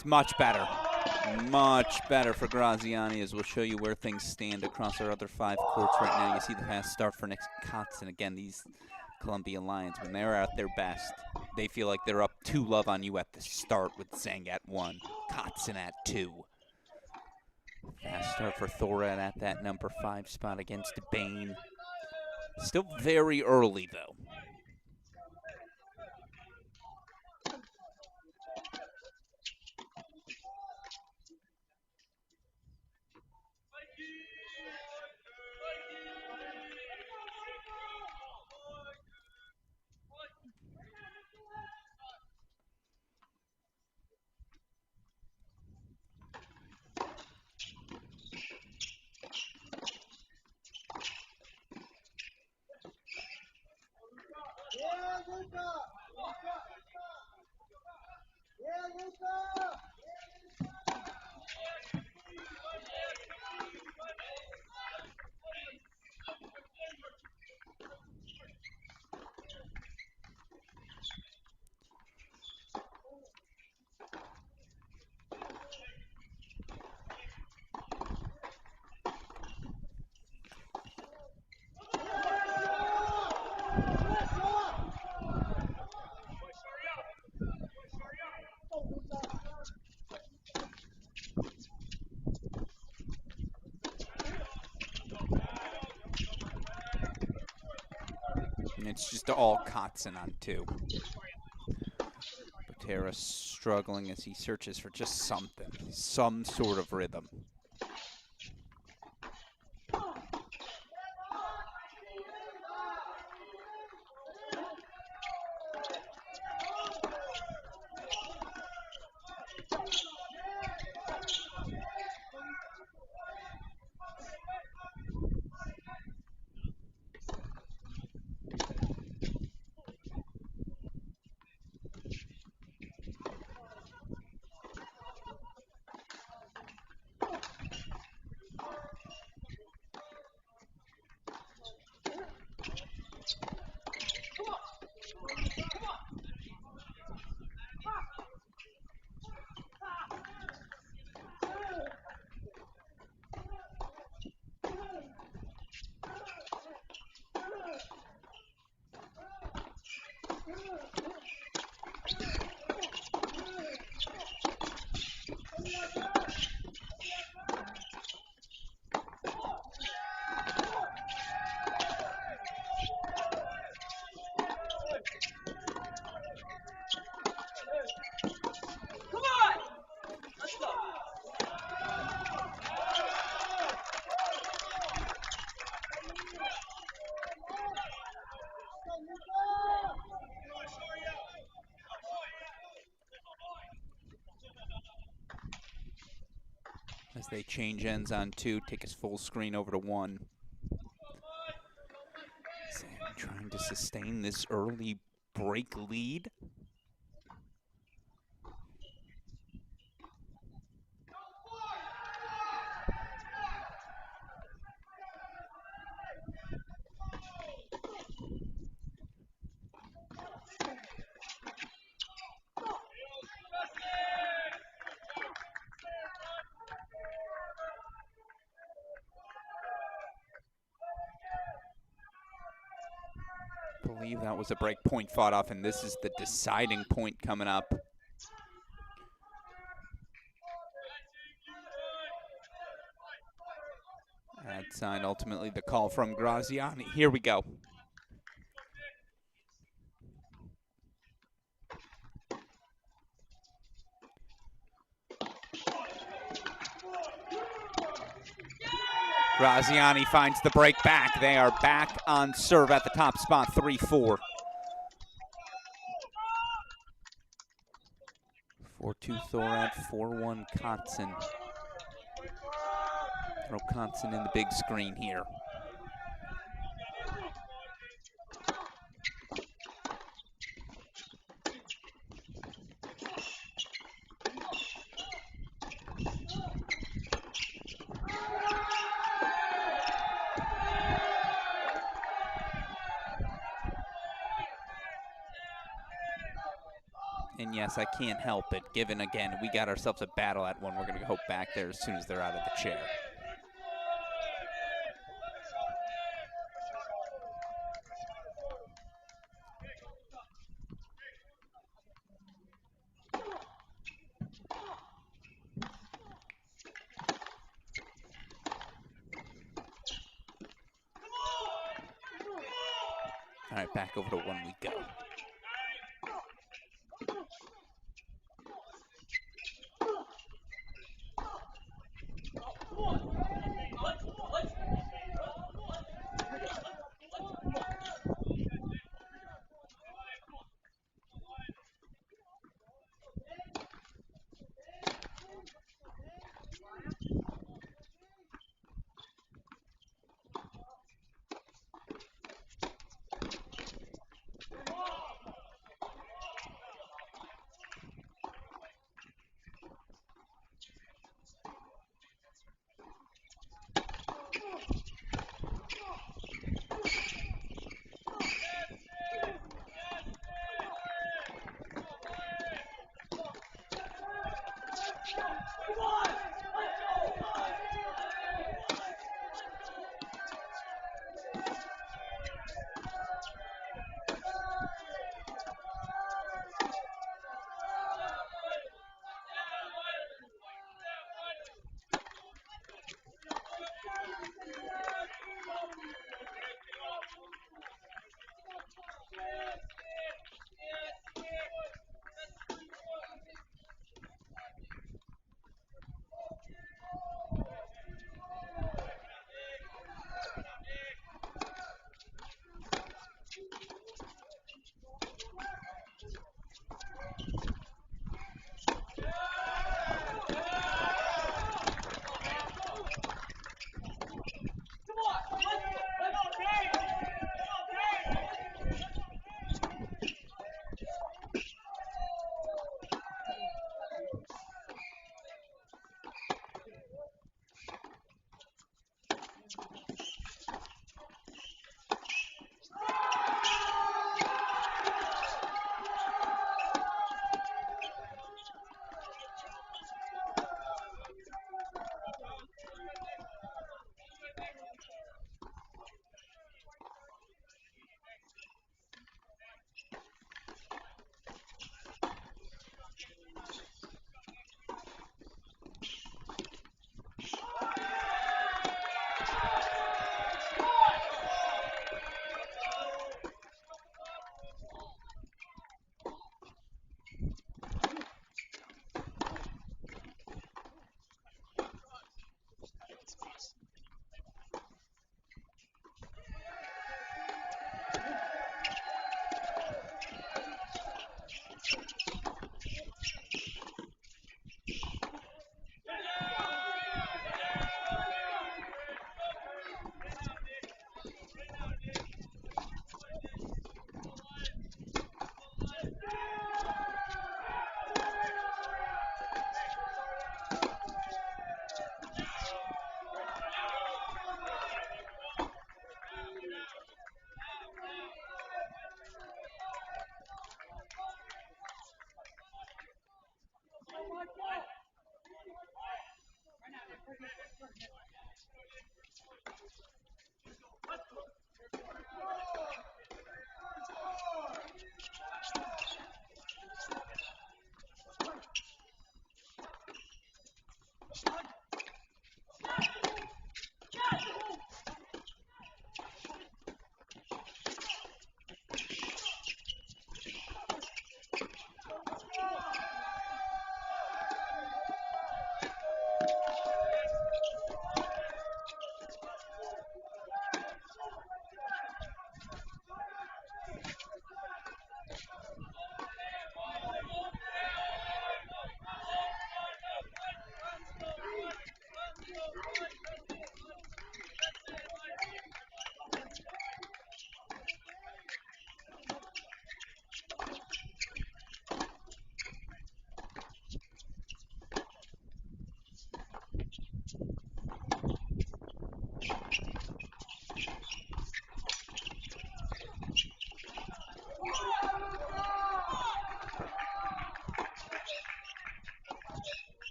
It's much better. Much better for Graziani, as we'll show you where things stand across our other 5 courts right now. You see the fast start for Nick Kotzen. Again, these Columbia Lions, when they're at their best, they feel like they're up 2-love on you at the start with Zhang at 1, Kotzen at 2. Fast start for Thorad at that number 5 spot against Bain. Still very early, though. And it's just all Kotzen on 2. Botera struggling as he searches for just something, some sort of rhythm. As they change ends on 2, take his full screen over to 1. Zhang trying to sustain this early break lead. I believe that was a break point fought off, and this is the deciding point coming up. Ad sign, ultimately the call from Graziani. Here we go. Graziani finds the break back. They are back on serve at the top spot, 3-4. 4-2 Thorad, 4-1 Kotzen. Throw Kotzen in the big screen here. And yes, I can't help it, given, again, we got ourselves a battle at one. We're going to go back there as soon as they're out of the chair. All right, back over to one we go.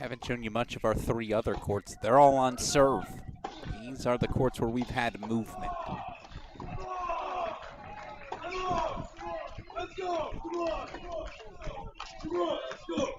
Haven't shown you much of our 3 other courts. They're all on serve. These are the courts where we've had movement. Let's go! Come on! Come on! Let's go!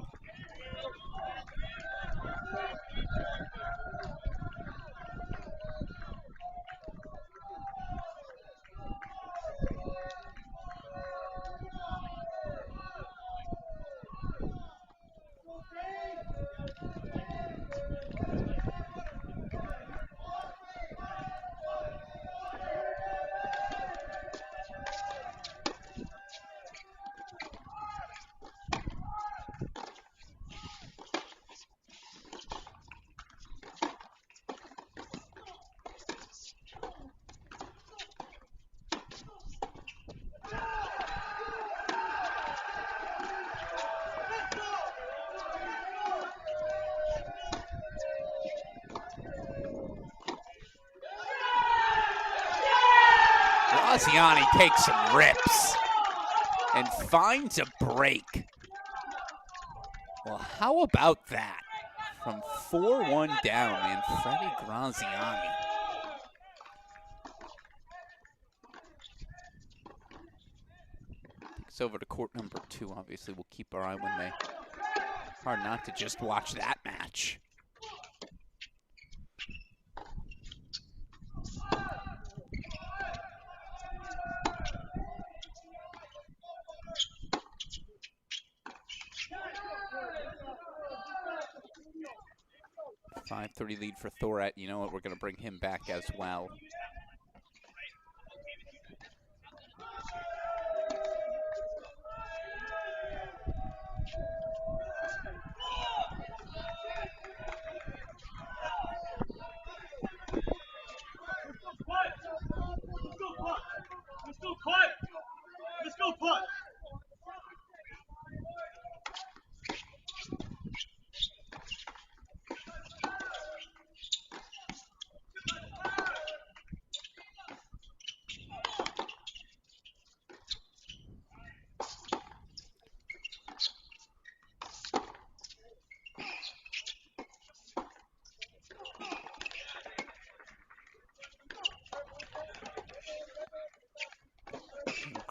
Graziani takes some rips and finds a break. Well, how about that? From 4-1 down, man, Freddie Graziani. Takes over to court number 2. Obviously, we'll keep our eye when they... Hard not to just watch that match. .30 lead for Thorat. You know what? We're going to bring him back as well. Let's go, quiet! Let's go, putt!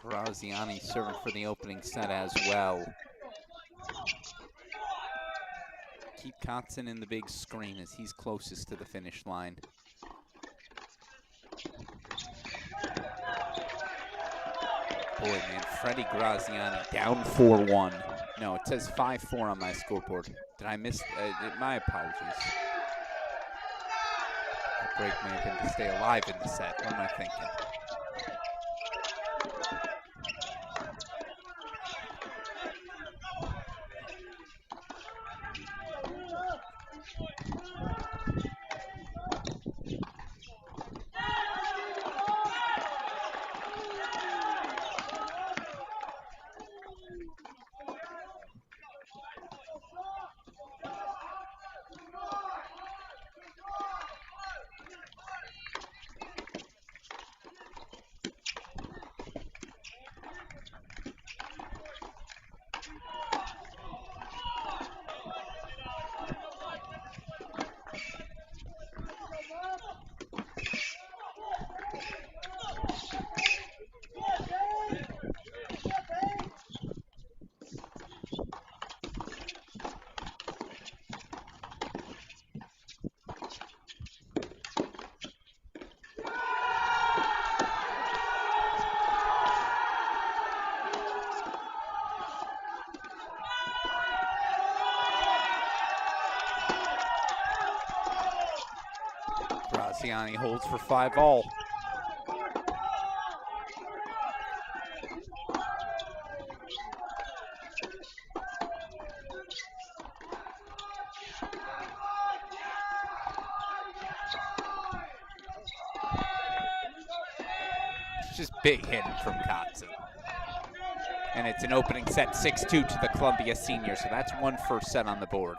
Graziani serving for the opening set as well. Keep Kotzen in the big screen as he's closest to the finish line. Boy, man, Freddie Graziani down 4-1. No, it says 5-4 on my scoreboard. Did I miss? My apologies. That break may have been to stay alive in the set. What am I thinking? Graziani holds for 5-all. It's just big hitting from Kotzen. And it's an opening set, 6-2 to the Columbia senior, so that's 1 first set on the board.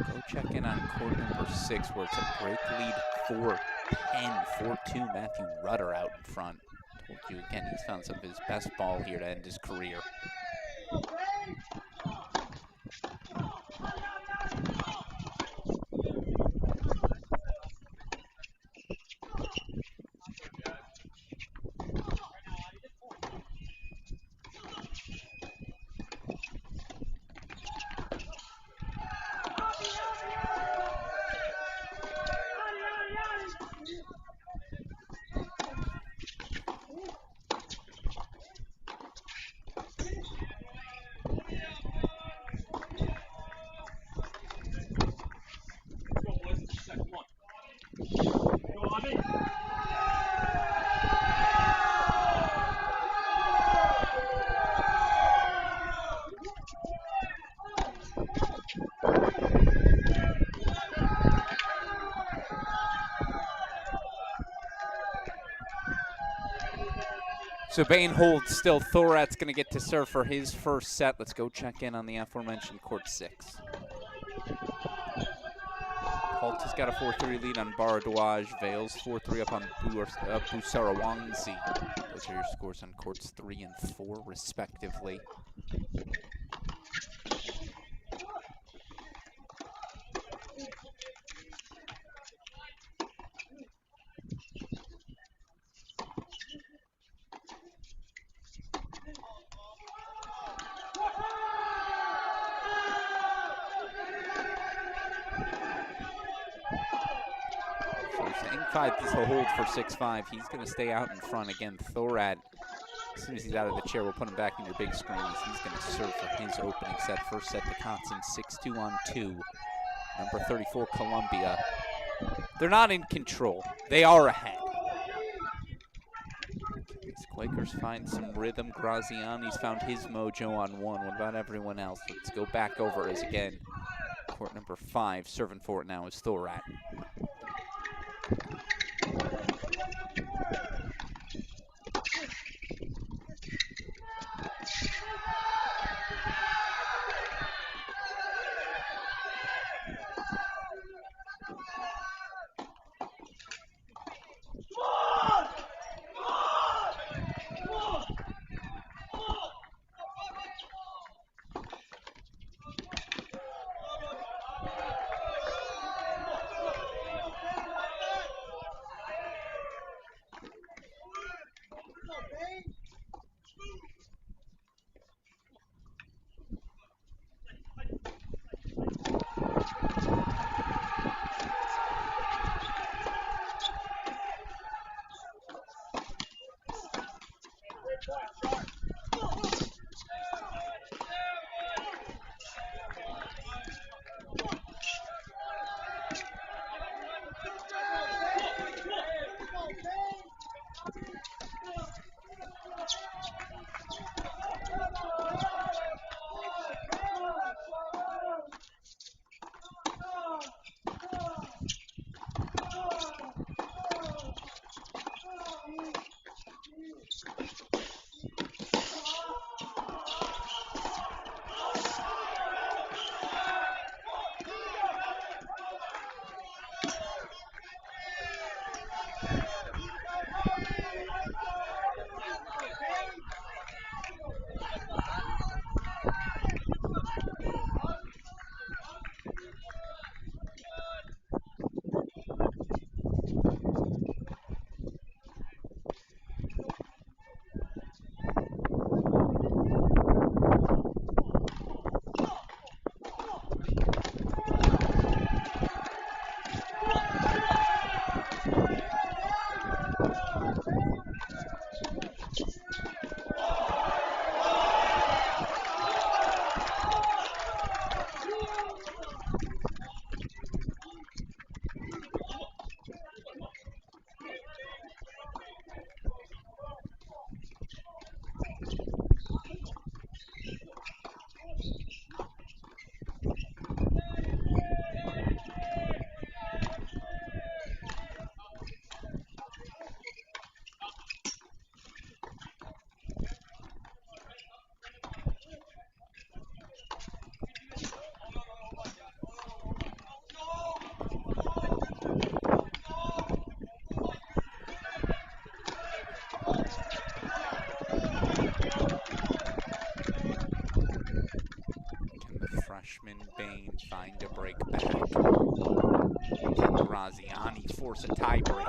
Go check in on court number 6, where it's a break lead 4-10, 4-2. Matthew Rutter out in front. Told you again. He's found some of his best ball here to end his career. So Bain holds still. Thorat's going to get to serve for his first set. Let's go check in on the aforementioned court 6. Holt has got a 4-3 lead on Baradouage. Vales 4-3 up on Busarawansi. Those are your scores on courts 3 and 4, respectively. This will hold for 6-5. He's going to stay out in front again. Thorat, as soon as he's out of the chair, we'll put him back in your big screens. He's going to serve for his opening set. First set to Kotzen, 6-2 on 2. Number 34, Columbia. They're not in control. They are ahead. These Quakers find some rhythm. Graziani's found his mojo on 1. What about everyone else? Let's go back over as again. Court number 5, serving for it now is Thorat. freshman Bain find a break back. Can Graziani force a tie break?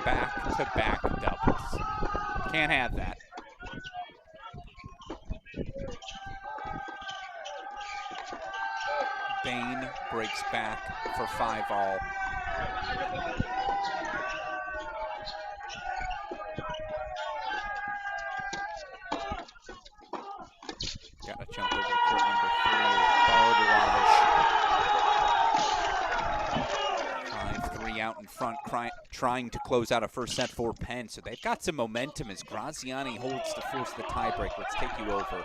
Back-to-back doubles. Can't have that. Bain breaks back for 5-all. Got to jump over to court number 3. 5-3 out in front, trying to close out a first set for Penn. So they've got some momentum as Graziani holds to force the tiebreak. Let's take you over.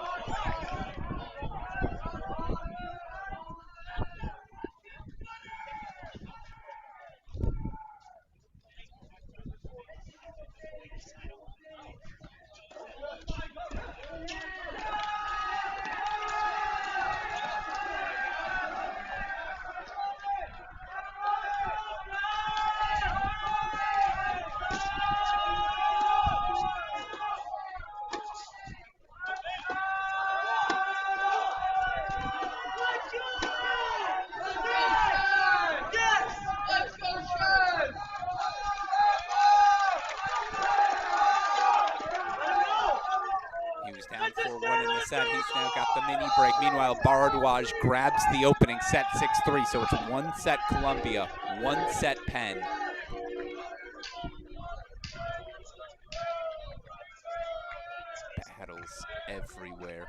Down 4-1 in the set. He's now got the mini break. Meanwhile, Bharadwaj grabs the opening set 6-3. So it's 1 set Columbia, 1 set Penn. Battles everywhere.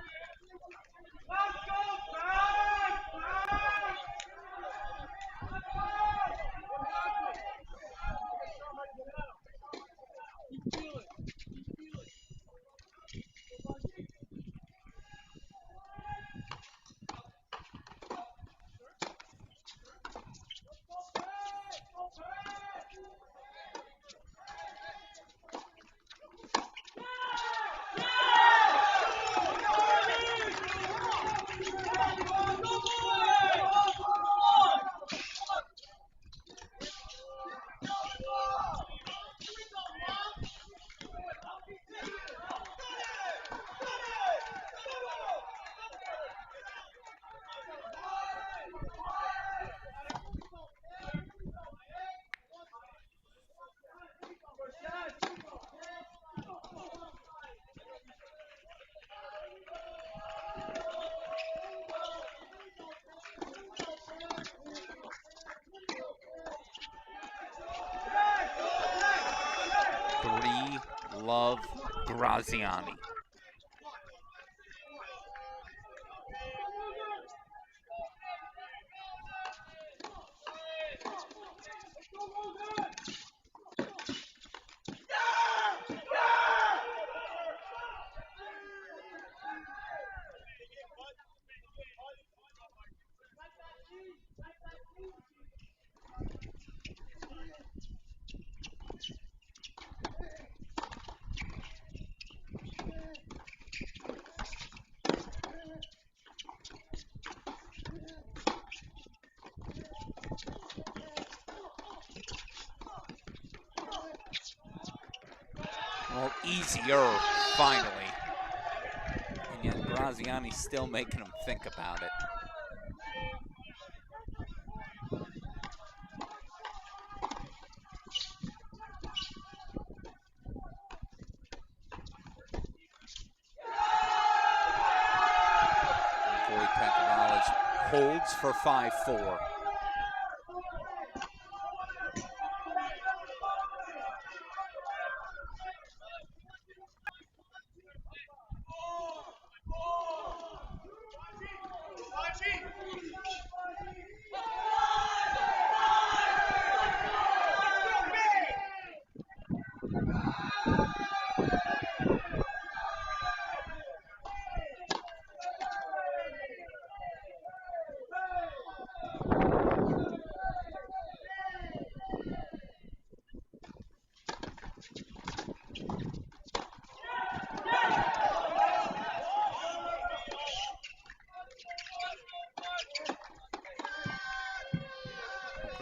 Love Graziani. Well, easier, finally. And yet Graziani's still making him think about it. Holds for 5-4.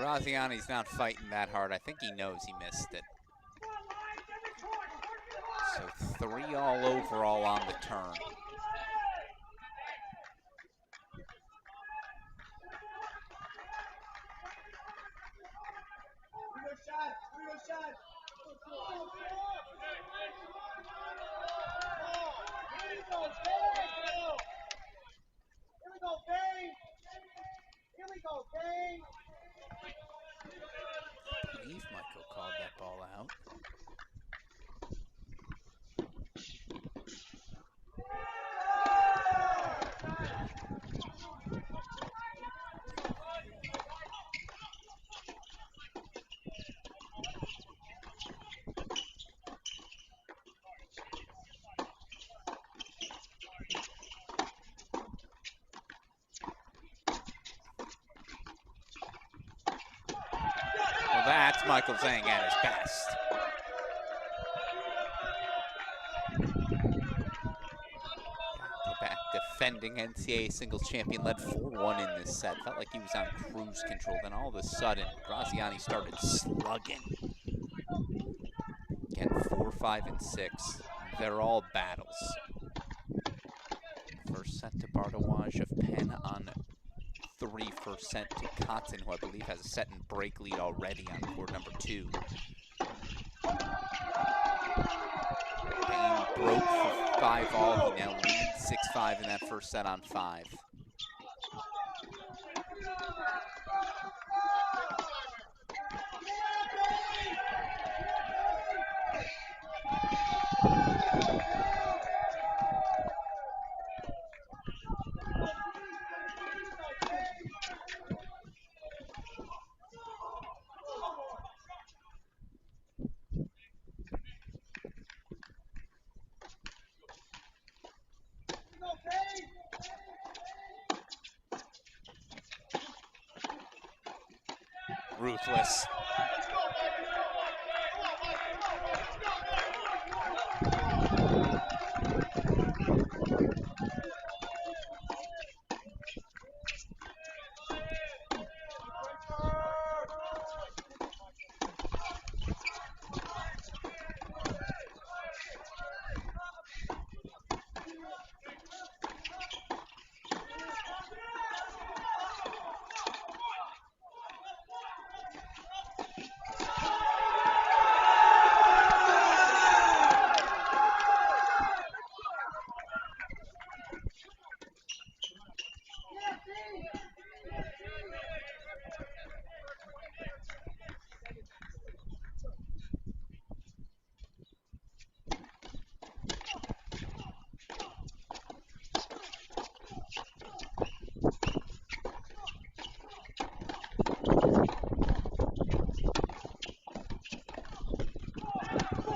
Graziani's not fighting that hard. I think he knows he missed it. So 3 all overall on the turn. I believe Michael called that ball out. Well, that's Michael Zhang at his best. Back defending NCAA singles champion, led 4-1 in this set. Felt like he was on cruise control. Then all of a sudden, Graziani started slugging. Again, 4, 5, and 6. They're all battles. First set to Bardawaj of Penn on 3. First set to Cotton, who I believe has a set and break lead already on court number 2. Payne broke for 5 all. He now leads 6-5 in that first set on 5. Ruthless.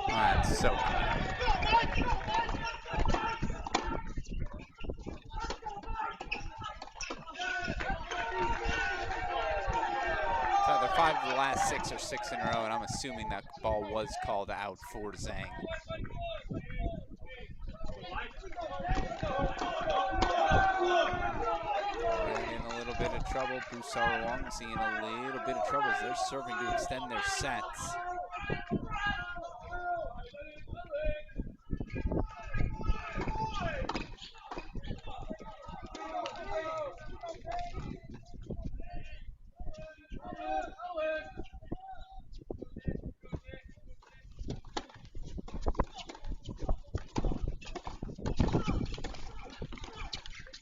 That's so good. So either 5 of the last 6 or 6 in a row, and I'm assuming that ball was called out for Zhang. Ran in a little bit of trouble. Busarwang seeing a little bit of trouble as they're serving to extend their sets.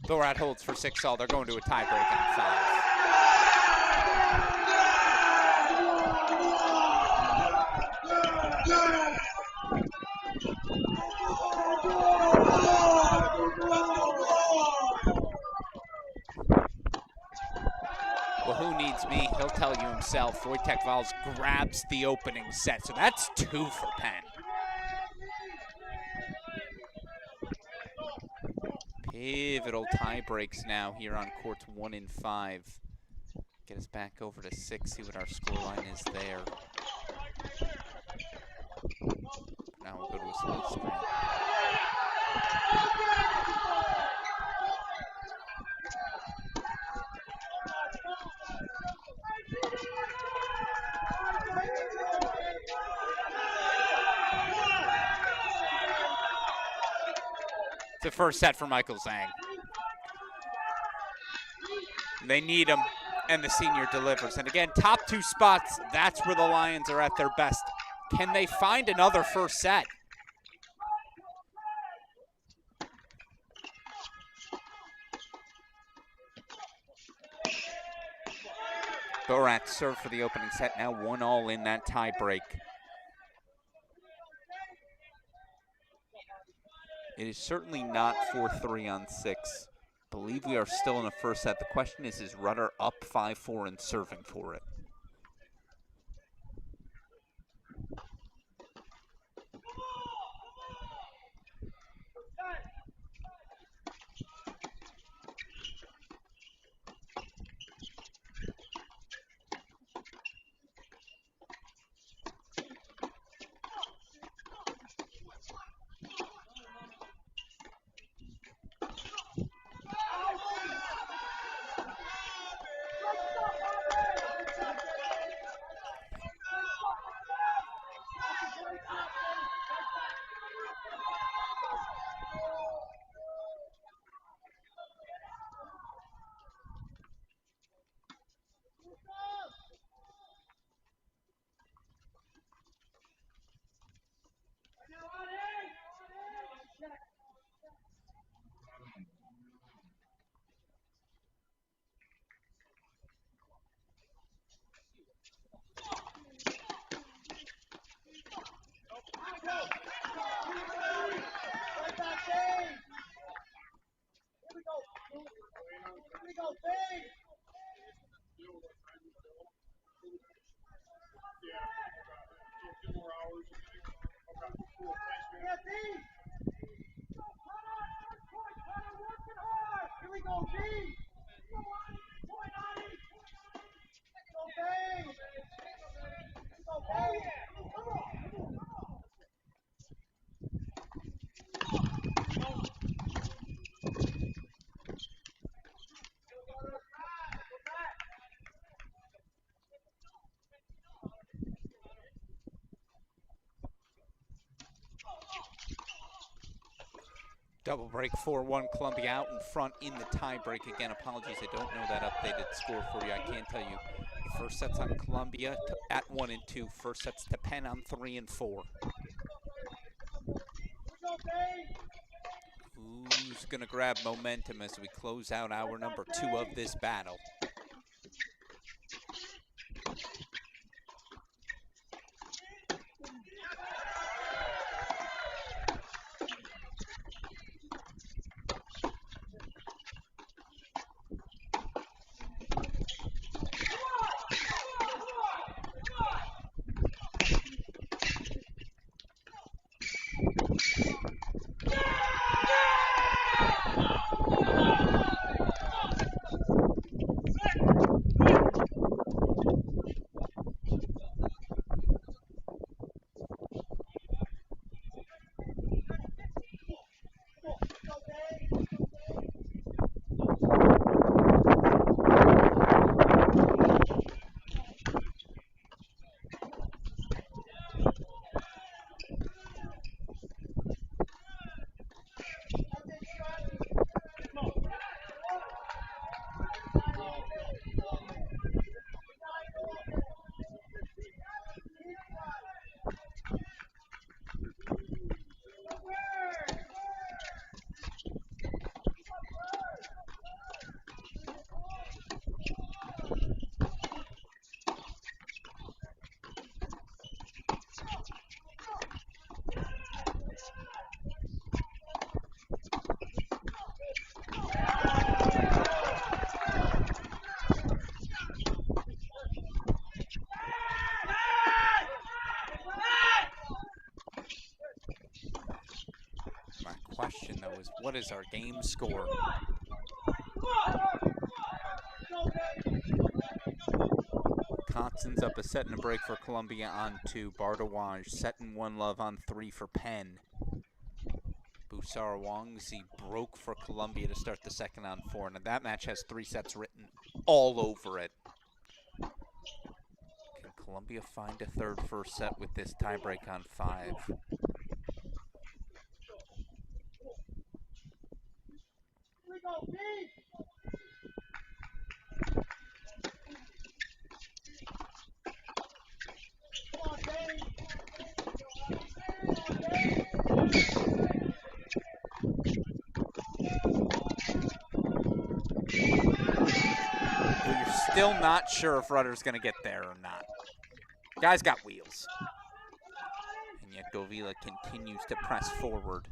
Thorad holds for 6 all. They're going to a tiebreak on 5. Well, who needs me? He'll tell you himself. Wojtek Valls grabs the opening set, so that's 2 for Penn. Pivotal tie breaks now here on courts 1 and 5. Get us back over to 6, see what our scoreline is there. Now we'll go to a split screen. It's a first set for Michael Zhang. They need him, and the senior delivers. And again, top two spots, that's where the Lions are at their best. Can they find another first set? Borat served for the opening set, now 1-all in that tie break. It is certainly not 4-3 on 6. I believe we are still in the first set. The question is Rudder up 5-4 and serving for it? Double break 4-1, Columbia out in front in the tie break. Again, apologies, I don't know that updated score for you. I can tell you first sets on Columbia at 1 and 2. First sets to Penn on 3 and 4. Who's going to grab momentum as we close out hour number 2 of this battle? Question though is, what is our game score? Cotson's up a set and a break for Columbia on 2. Bardawaj set and 1 love on 3 for Penn. Busar Wangzi broke for Columbia to start the second on 4. Now that match has 3 sets written all over it. Can Columbia find a third first set with this tiebreak on 5? Still not sure if Rudder's going to get there or not. Guy's got wheels. And yet Govila continues to press forward.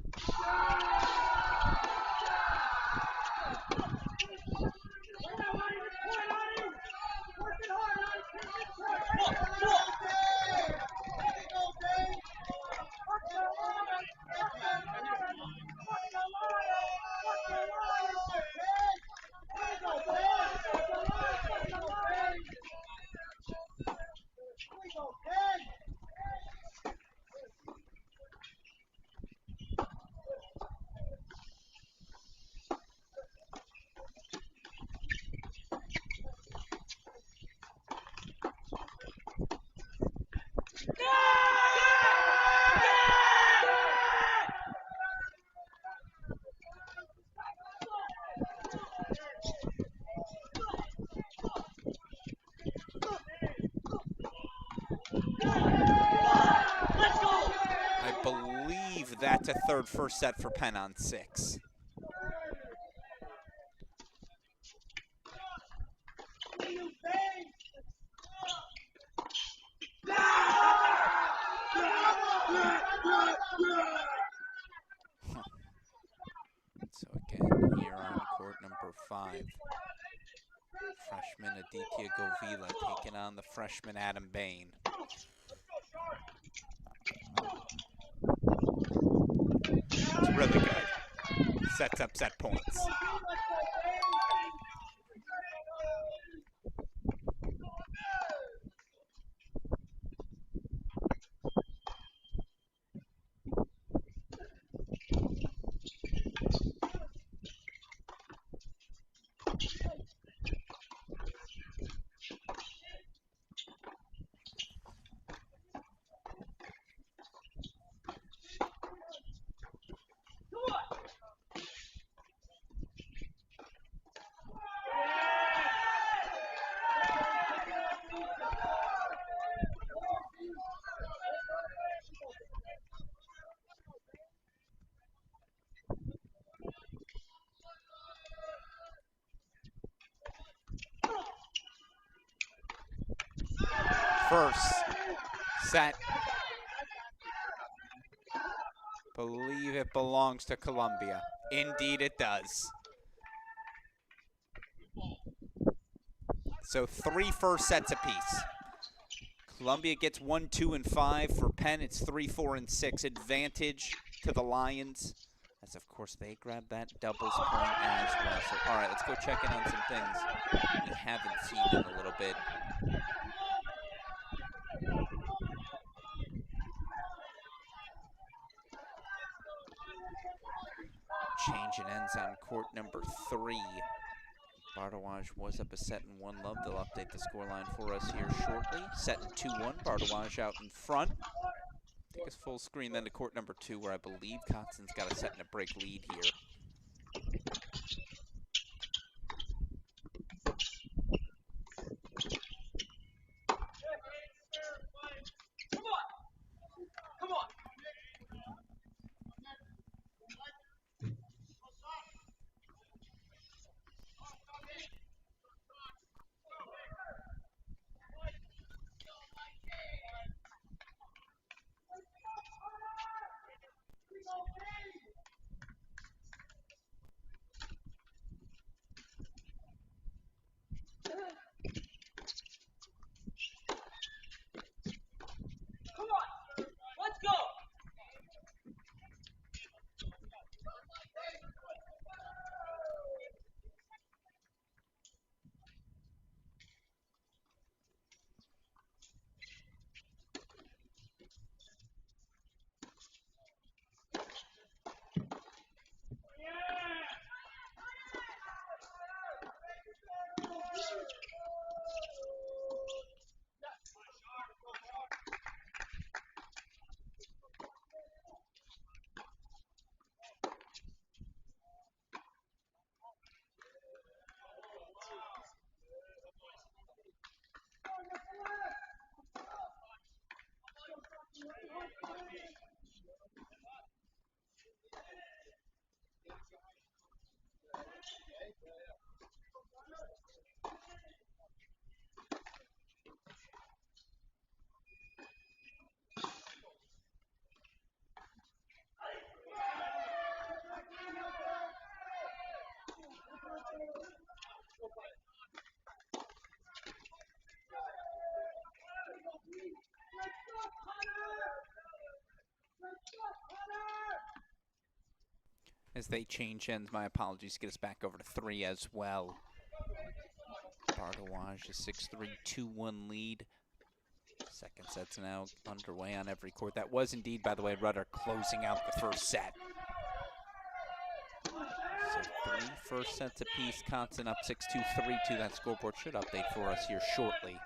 I believe that's a third first set for Penn on 6. So again, here on court number 5, freshman Aditya Govila taking on the freshman Adam Bain. It's really good. Sets up set points. First set. Believe it belongs to Columbia. Indeed it does. So 3 first sets apiece. Columbia gets 1, 2, and 5. For Penn, it's 3, 4, and 6. Advantage to the Lions. As, of course, they grab that doubles point as well. So, all right, let's go check in on some things we haven't seen in a little bit. Change and ends on court number 3. Bardawaj was up a set in 1 love. They'll update the scoreline for us here shortly. Set in 2-1. Bardawaj out in front. Take us full screen then to court number 2, where I believe Kotzon's got a set and a break lead here. as they change ends. My apologies. Get us back over to 3 as well. Bardawaj, a 6-3, 2-1 lead. Second set's now underway on every court. That was indeed, by the way, Rudder closing out the first set. So 3 first sets apiece. Constant up 6-2, 3-2. That scoreboard should update for us here shortly.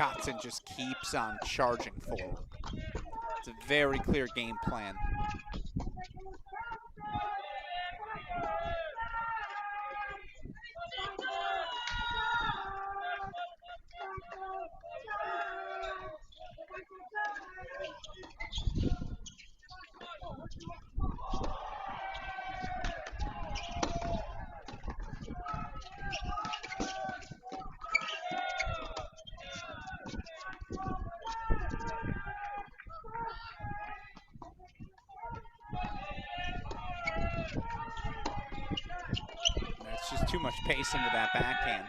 Kotzen just keeps on charging forward. It's a very clear game plan. That's just too much pace into that backhand.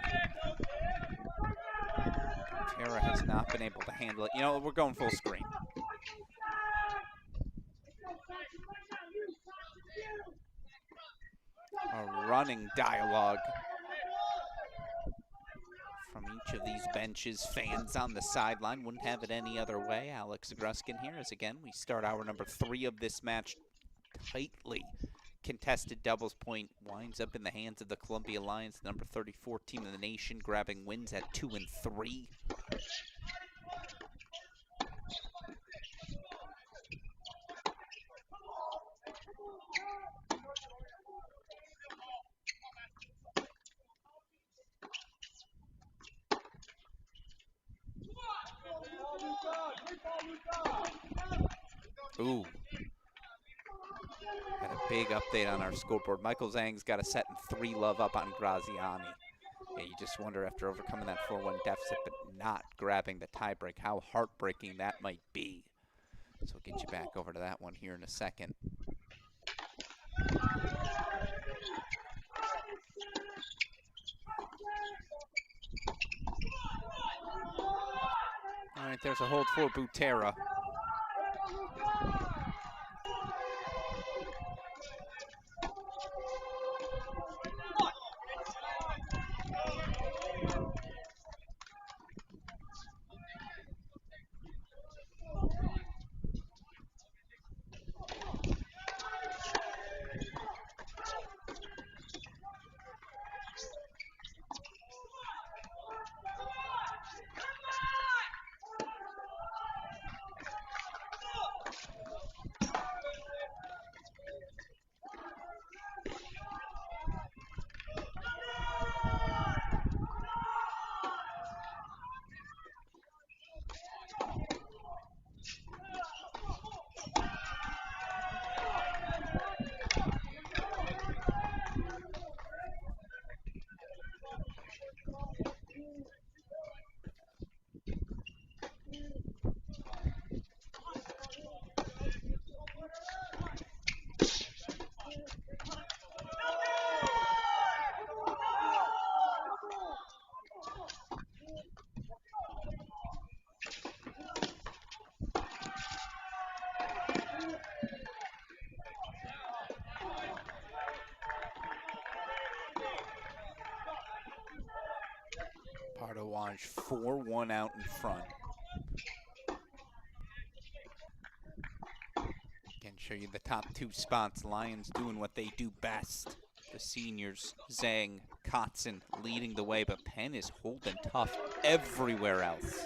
Tara has not been able to handle it. You know, we're going full screen. A running dialogue from each of these benches. Fans on the sideline wouldn't have it any other way. Alex Gruskin here as again we start hour number 3 of this match. Tightly contested doubles point winds up in the hands of the Columbia Lions, number 34 team in the nation, grabbing wins at 2 and 3. Ooh. Had a big update on our scoreboard. Michael Zhang's got a set and 3-love up on Graziani. Yeah, you just wonder after overcoming that 4-1 deficit but not grabbing the tiebreak, how heartbreaking that might be. So we'll get you back over to that one here in a second. All right, there's a hold for Butera. Pardawaj 4-1 out in front. Can show you the top 2 spots. Lions doing what they do best. The seniors, Zhang, Kotzen leading the way, but Penn is holding tough everywhere else.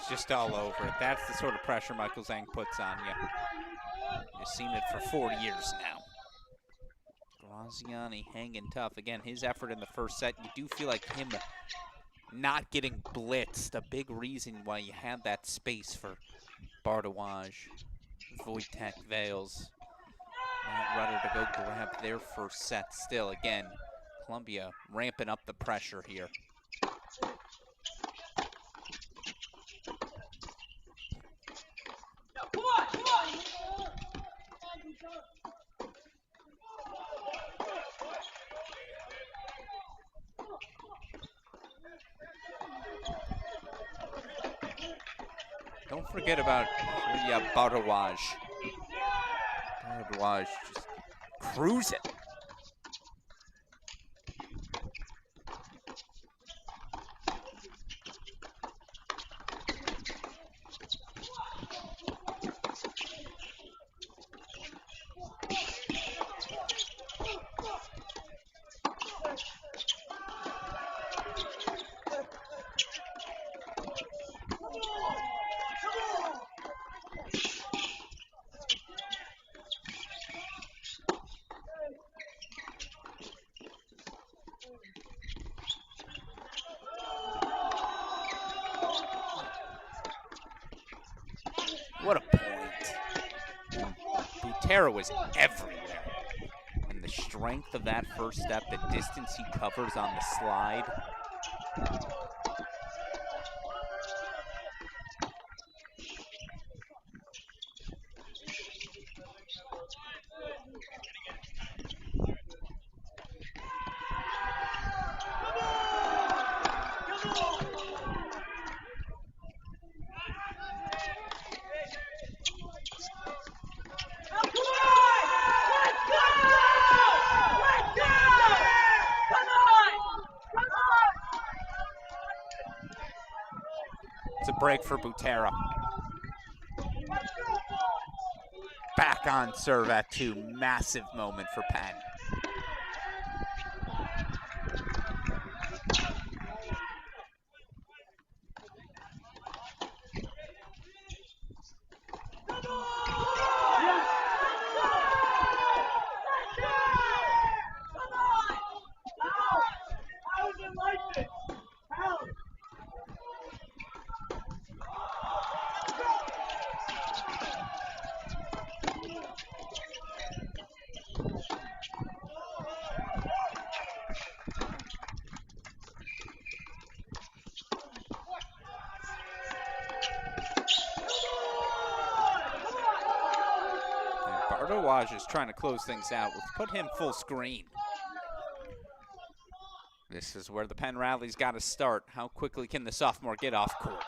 He's just all over it. That's the sort of pressure Michael Zhang puts on you. You've seen it for 4 years now. Graziani hanging tough. Again, his effort in the first set, you do feel like him not getting blitzed. A big reason why you had that space for Bardawaj, Wojtek, Vales, Matt Rudder to go grab their first set still. Again, Columbia ramping up the pressure here. Don't forget about Bardawaj. Bardawaj just cruising. What a point. Butera was everywhere. And the strength of that first step, the distance he covers on the slide. It's a break for Butera. Back on serve at 2. Massive moment for Penn. Bardawaj is trying to close things out. Let's put him full screen. This is where the Penn rally's got to start. How quickly can the sophomore get off court?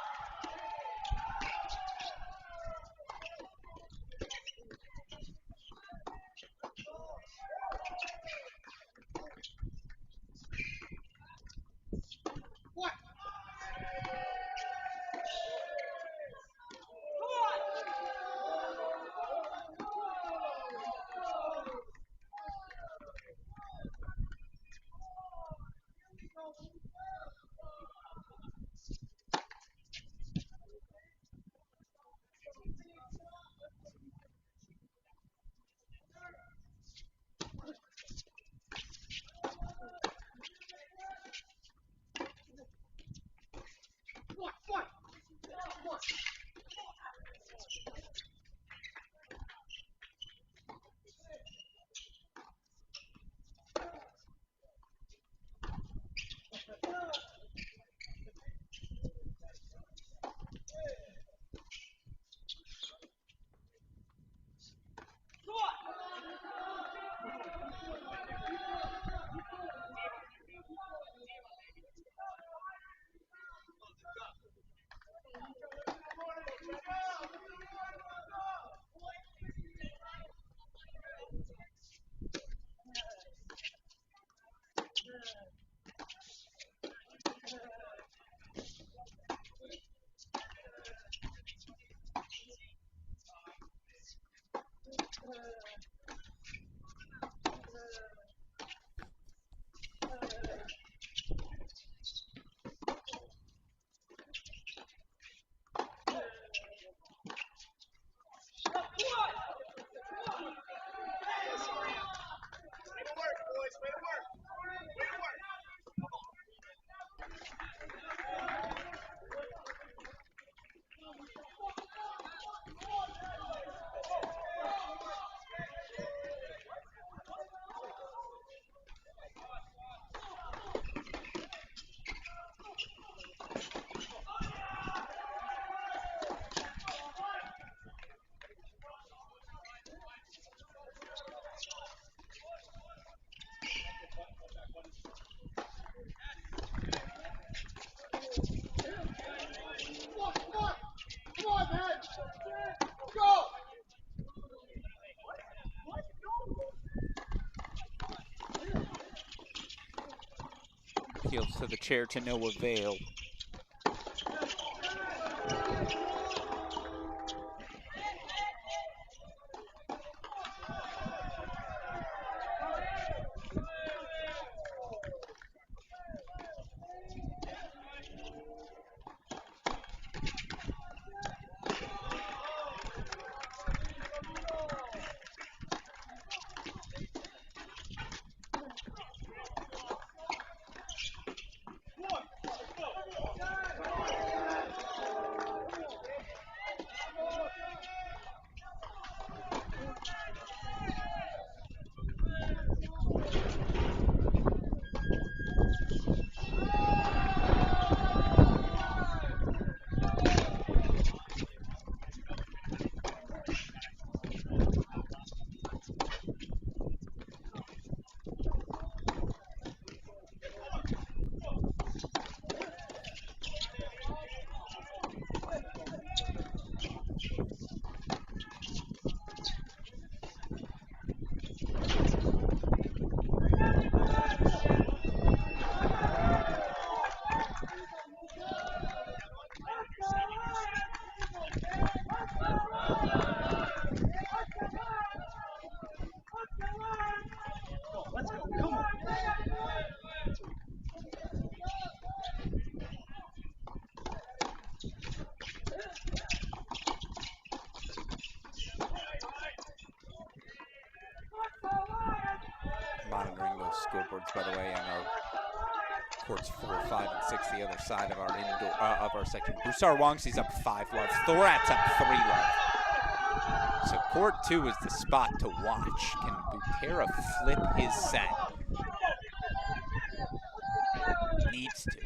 Appeals to the chair to no avail. Monitoring those scoreboards, by the way, on our courts 4, 5, and 6, the other side of our indoor of our section. Busar Wangsi's up 5 love. Thorat's up 3 love. So court 2 is the spot to watch. Can Butera flip his set? Needs to.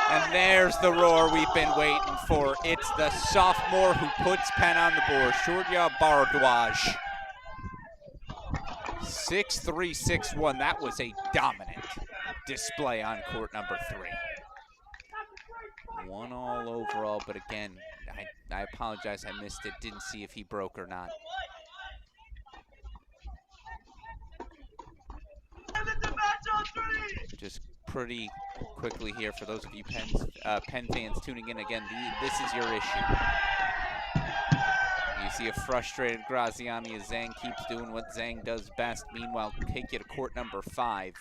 And there's the roar we've been waiting for. It's the sophomore who puts Penn on the board, Shorya Bharadwaj. 6-3, 6-1. That was a dominant display on court number 3. 1-all overall, but again, I apologize, I missed it. Didn't see if he broke or not. Just pretty quickly here for those of you Penn fans tuning in again, this is your issue. You see a frustrated Graziani as Zhang keeps doing what Zhang does best. Meanwhile, take you to court number 5.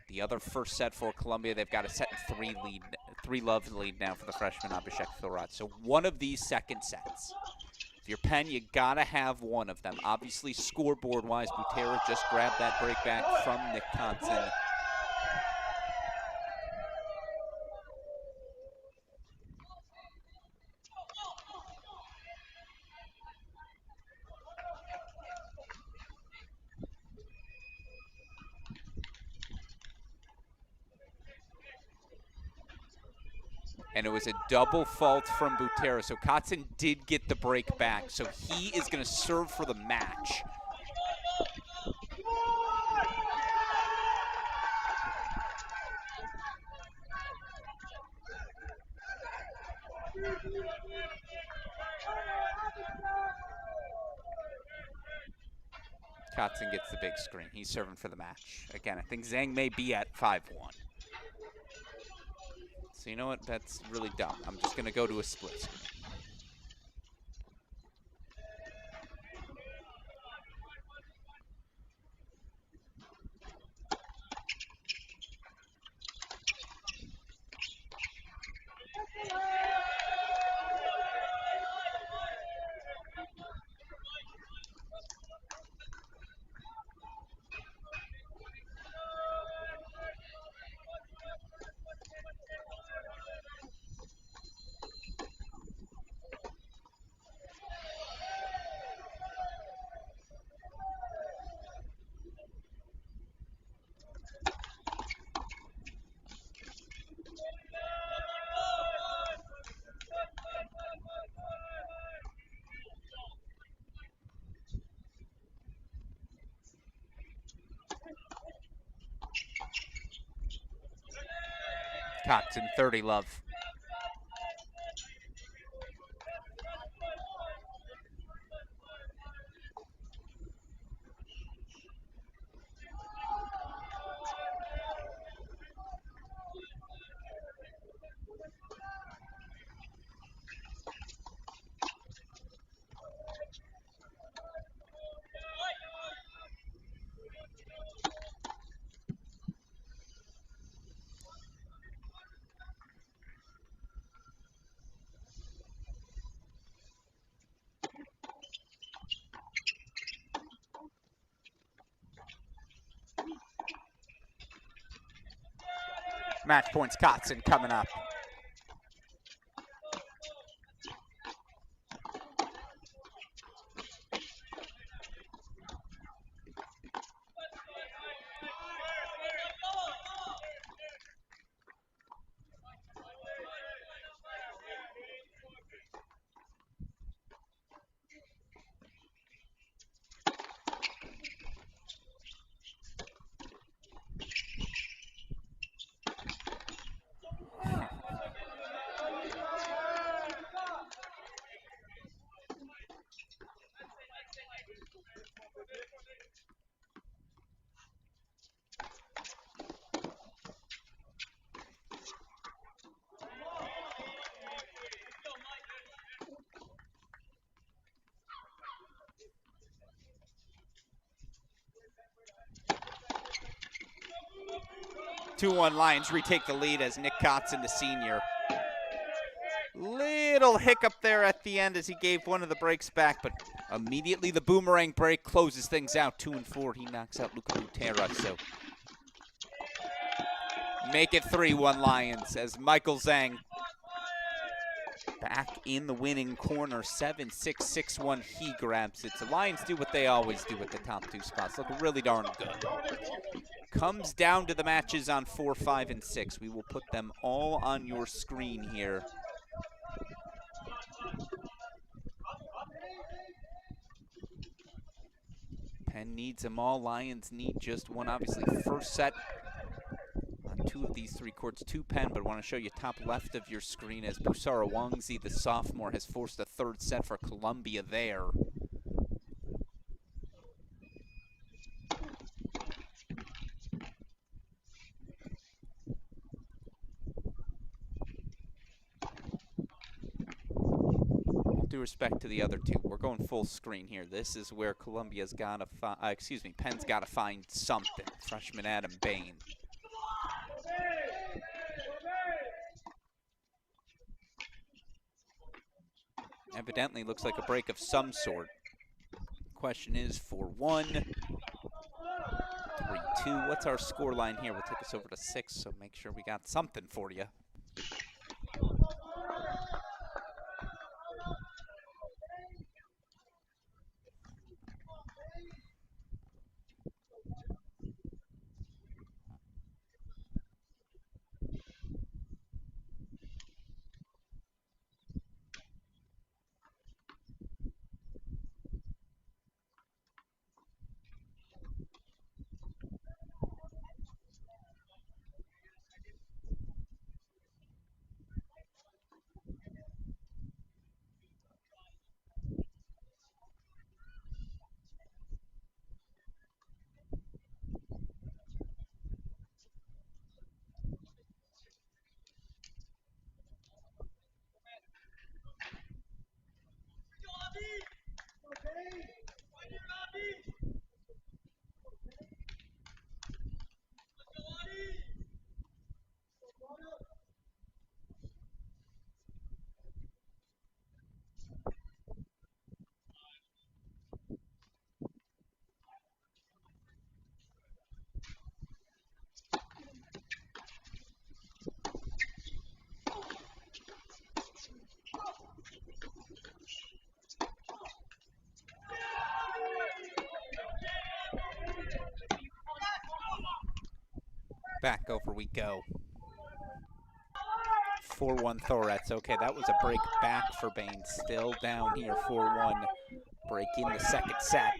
The other first set for Columbia. They've got a set and 3 love lead now for the freshman Abhishek Thorat. So one of these second sets. If you're Penn, you gotta have one of them. Obviously, scoreboard-wise, Butera just grabbed that break back from Nick Thompson. And it was a double fault from Butera. So Kotzen did get the break back. So he is going to serve for the match. Kotzen gets the big screen. He's serving for the match. Again, I think Zhang may be at 5-1. So you know what? That's really dumb. I'm just going to go to a split screen. Coxon, 30 love. Match points, Coxon coming up. Two-1 Lions retake the lead as Nick Coxon, the senior. Little hiccup there at the end as he gave one of the breaks back, but immediately the boomerang break closes things out. 2-4, he knocks out Luca Butera, so make it 3-1 Lions as Michael Zhang back in the winning corner. 7-6, 6-1, he grabs it. The Lions do what they always do at the top two spots. Look really darn good. Comes down to the matches on 4, 5, and 6. We will put them all on your screen here. Penn needs them all. Lions need just one. Obviously, first set on 2 of these 3 courts to Penn, but I want to show you top left of your screen as Busara Wangzi, the sophomore, has forced a 3rd set for Columbia there. Due respect to the other 2, we're going full screen here. This is where Columbia's got to Penn's got to find something. Freshman Adam Bain. Evidently looks like a break of some sort. Question is 4-1, 3-2. What's our score line here? We'll take us over to 6, so make sure we got something for you. Back over we go. 4-1 Thoretz. Okay, that was a break back for Bain. Still down here, 4-1. Break in the 2nd set.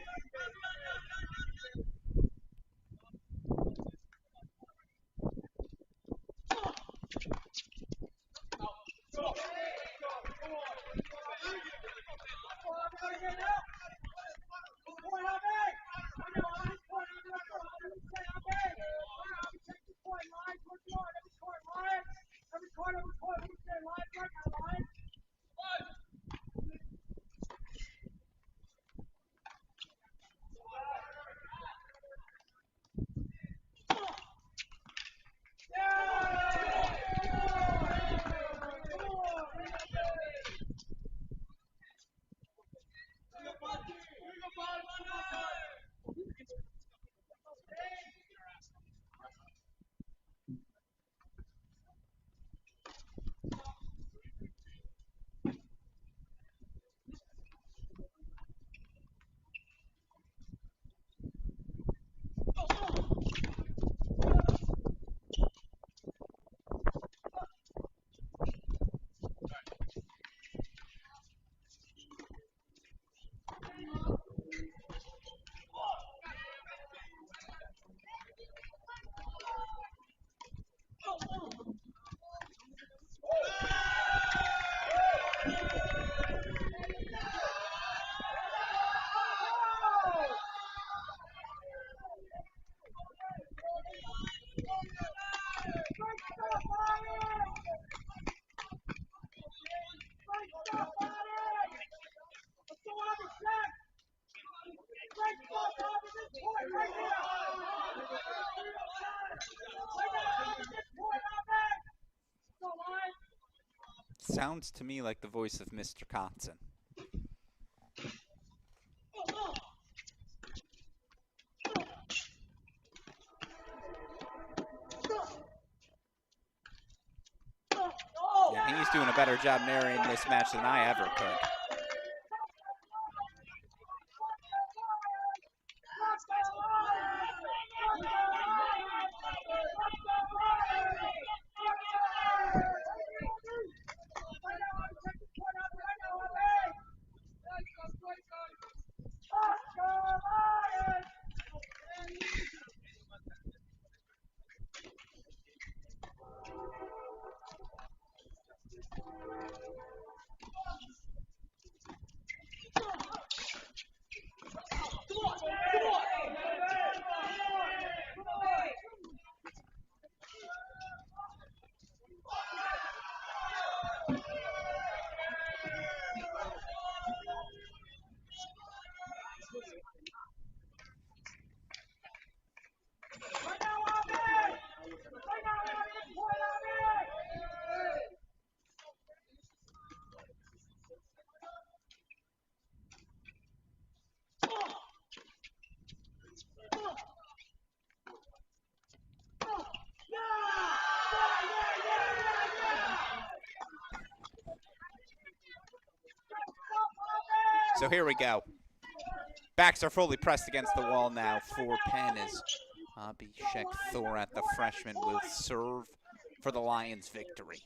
Sounds to me like the voice of Mr. Kotzen. Yeah, he's doing a better job narrating this match than I ever could. So here we go. Backs are fully pressed against the wall now for Penn as Abhishek Thorat, the freshman, will serve for the Lions' victory.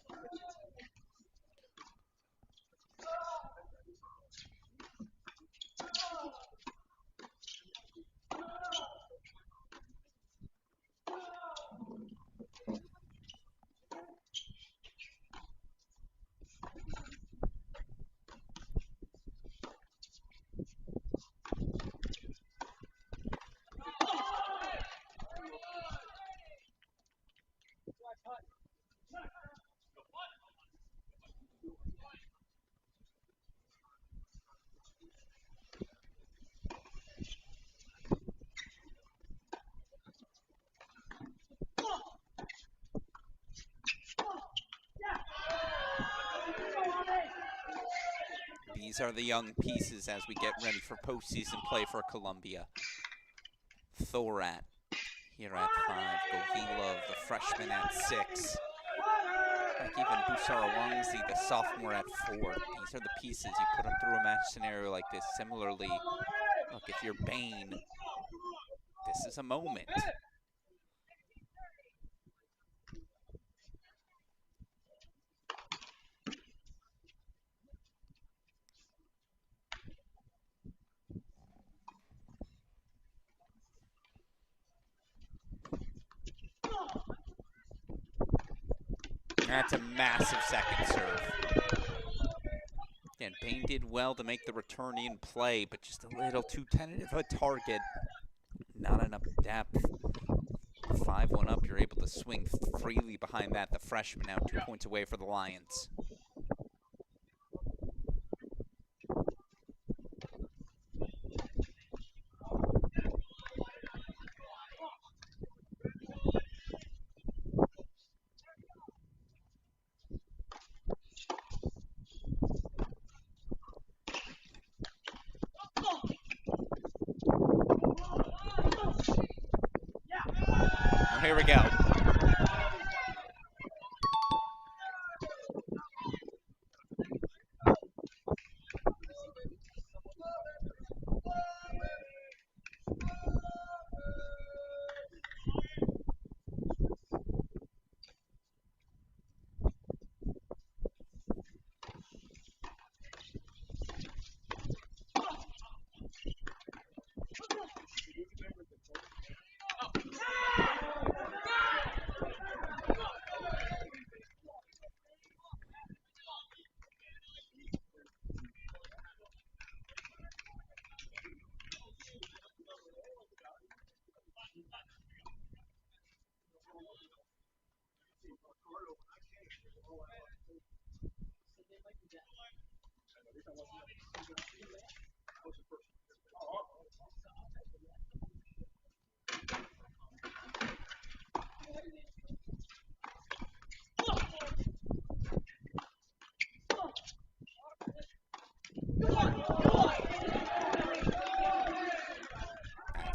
These are the young pieces as we get ready for postseason play for Columbia. Thorat here at 5. Govilov, the freshman, at 6. Like even Bussarawangzi, the sophomore, at 4. These are the pieces. You put them through a match scenario like this. Similarly, look, if you're Bain, this is a moment. That's a massive second serve. Again, Bain did well to make the return in play, but just a little too tentative a target. Not enough depth. 5-1 up, you're able to swing freely behind that. The freshman now 2 points away for the Lions. Here we go.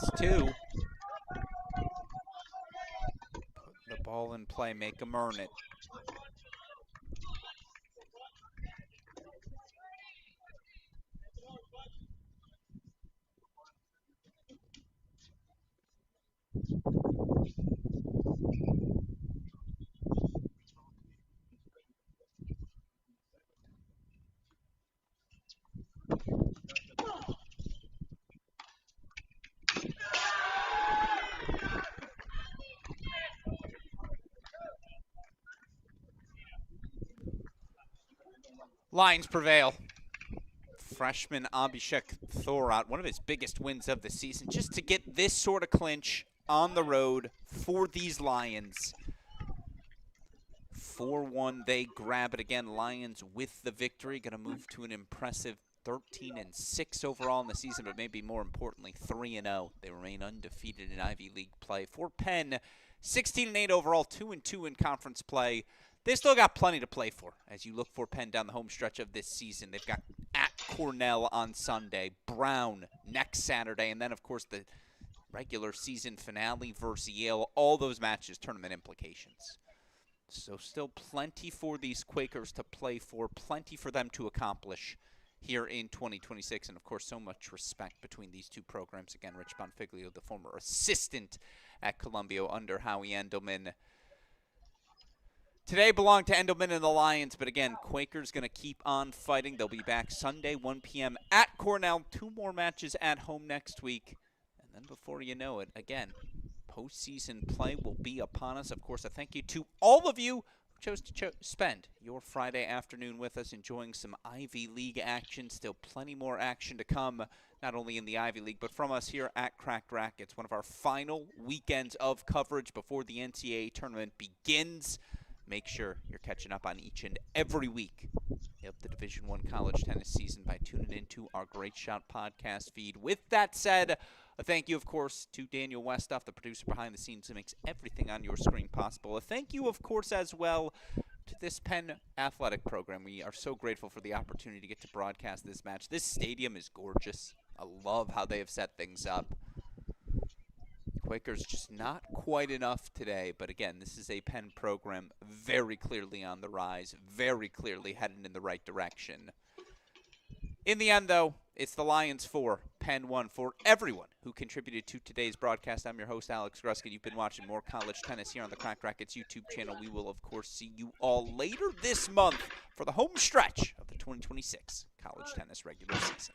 That's two. Put the ball in play, make them earn it. Lions prevail. Freshman Abhishek Thorat, one of his biggest wins of the season, just to get this sort of clinch on the road for these Lions. 4-1, they grab it again. Lions with the victory, going to move to an impressive 13-6 overall in the season, but maybe more importantly, 3-0. They remain undefeated in Ivy League play. For Penn, 16-8 overall, 2-2 in conference play. They still got plenty to play for as you look for Penn down the home stretch of this season. They've got at Cornell on Sunday, Brown next Saturday, and then, of course, the regular season finale versus Yale. All those matches, tournament implications. So still plenty for these Quakers to play for, plenty for them to accomplish here in 2026. And, of course, so much respect between these two programs. Again, Rich Bonfiglio, the former assistant at Columbia under Howie Endelman. Today belonged to Endelman and the Lions, but again, Quakers going to keep on fighting. They'll be back Sunday, 1 p.m. at Cornell. 2 more matches at home next week. And then before you know it, again, postseason play will be upon us. Of course, a thank you to all of you who chose to spend your Friday afternoon with us, enjoying some Ivy League action. Still plenty more action to come, not only in the Ivy League, but from us here at Cracked Racquets. One of our final weekends of coverage before the NCAA tournament begins. Make sure you're catching up on each and every week of the Division I college tennis season by tuning into our Great Shot podcast feed. With that said, a thank you, of course, to Daniel Westoff, the producer behind the scenes who makes everything on your screen possible. A thank you, of course, as well to this Penn athletic program. We are so grateful for the opportunity to get to broadcast this match. This stadium is gorgeous. I love how they have set things up. Quakers just not quite enough today, but again, this is a Penn program very clearly on the rise, very clearly heading in the right direction. In the end, though, it's the Lions 4, Penn 1. For everyone who contributed to today's broadcast, I'm your host, Alex Gruskin. You've been watching more college tennis here on the Cracked Racquets YouTube channel. We will, of course, see you all later this month for the home stretch of the 2026 college tennis regular season.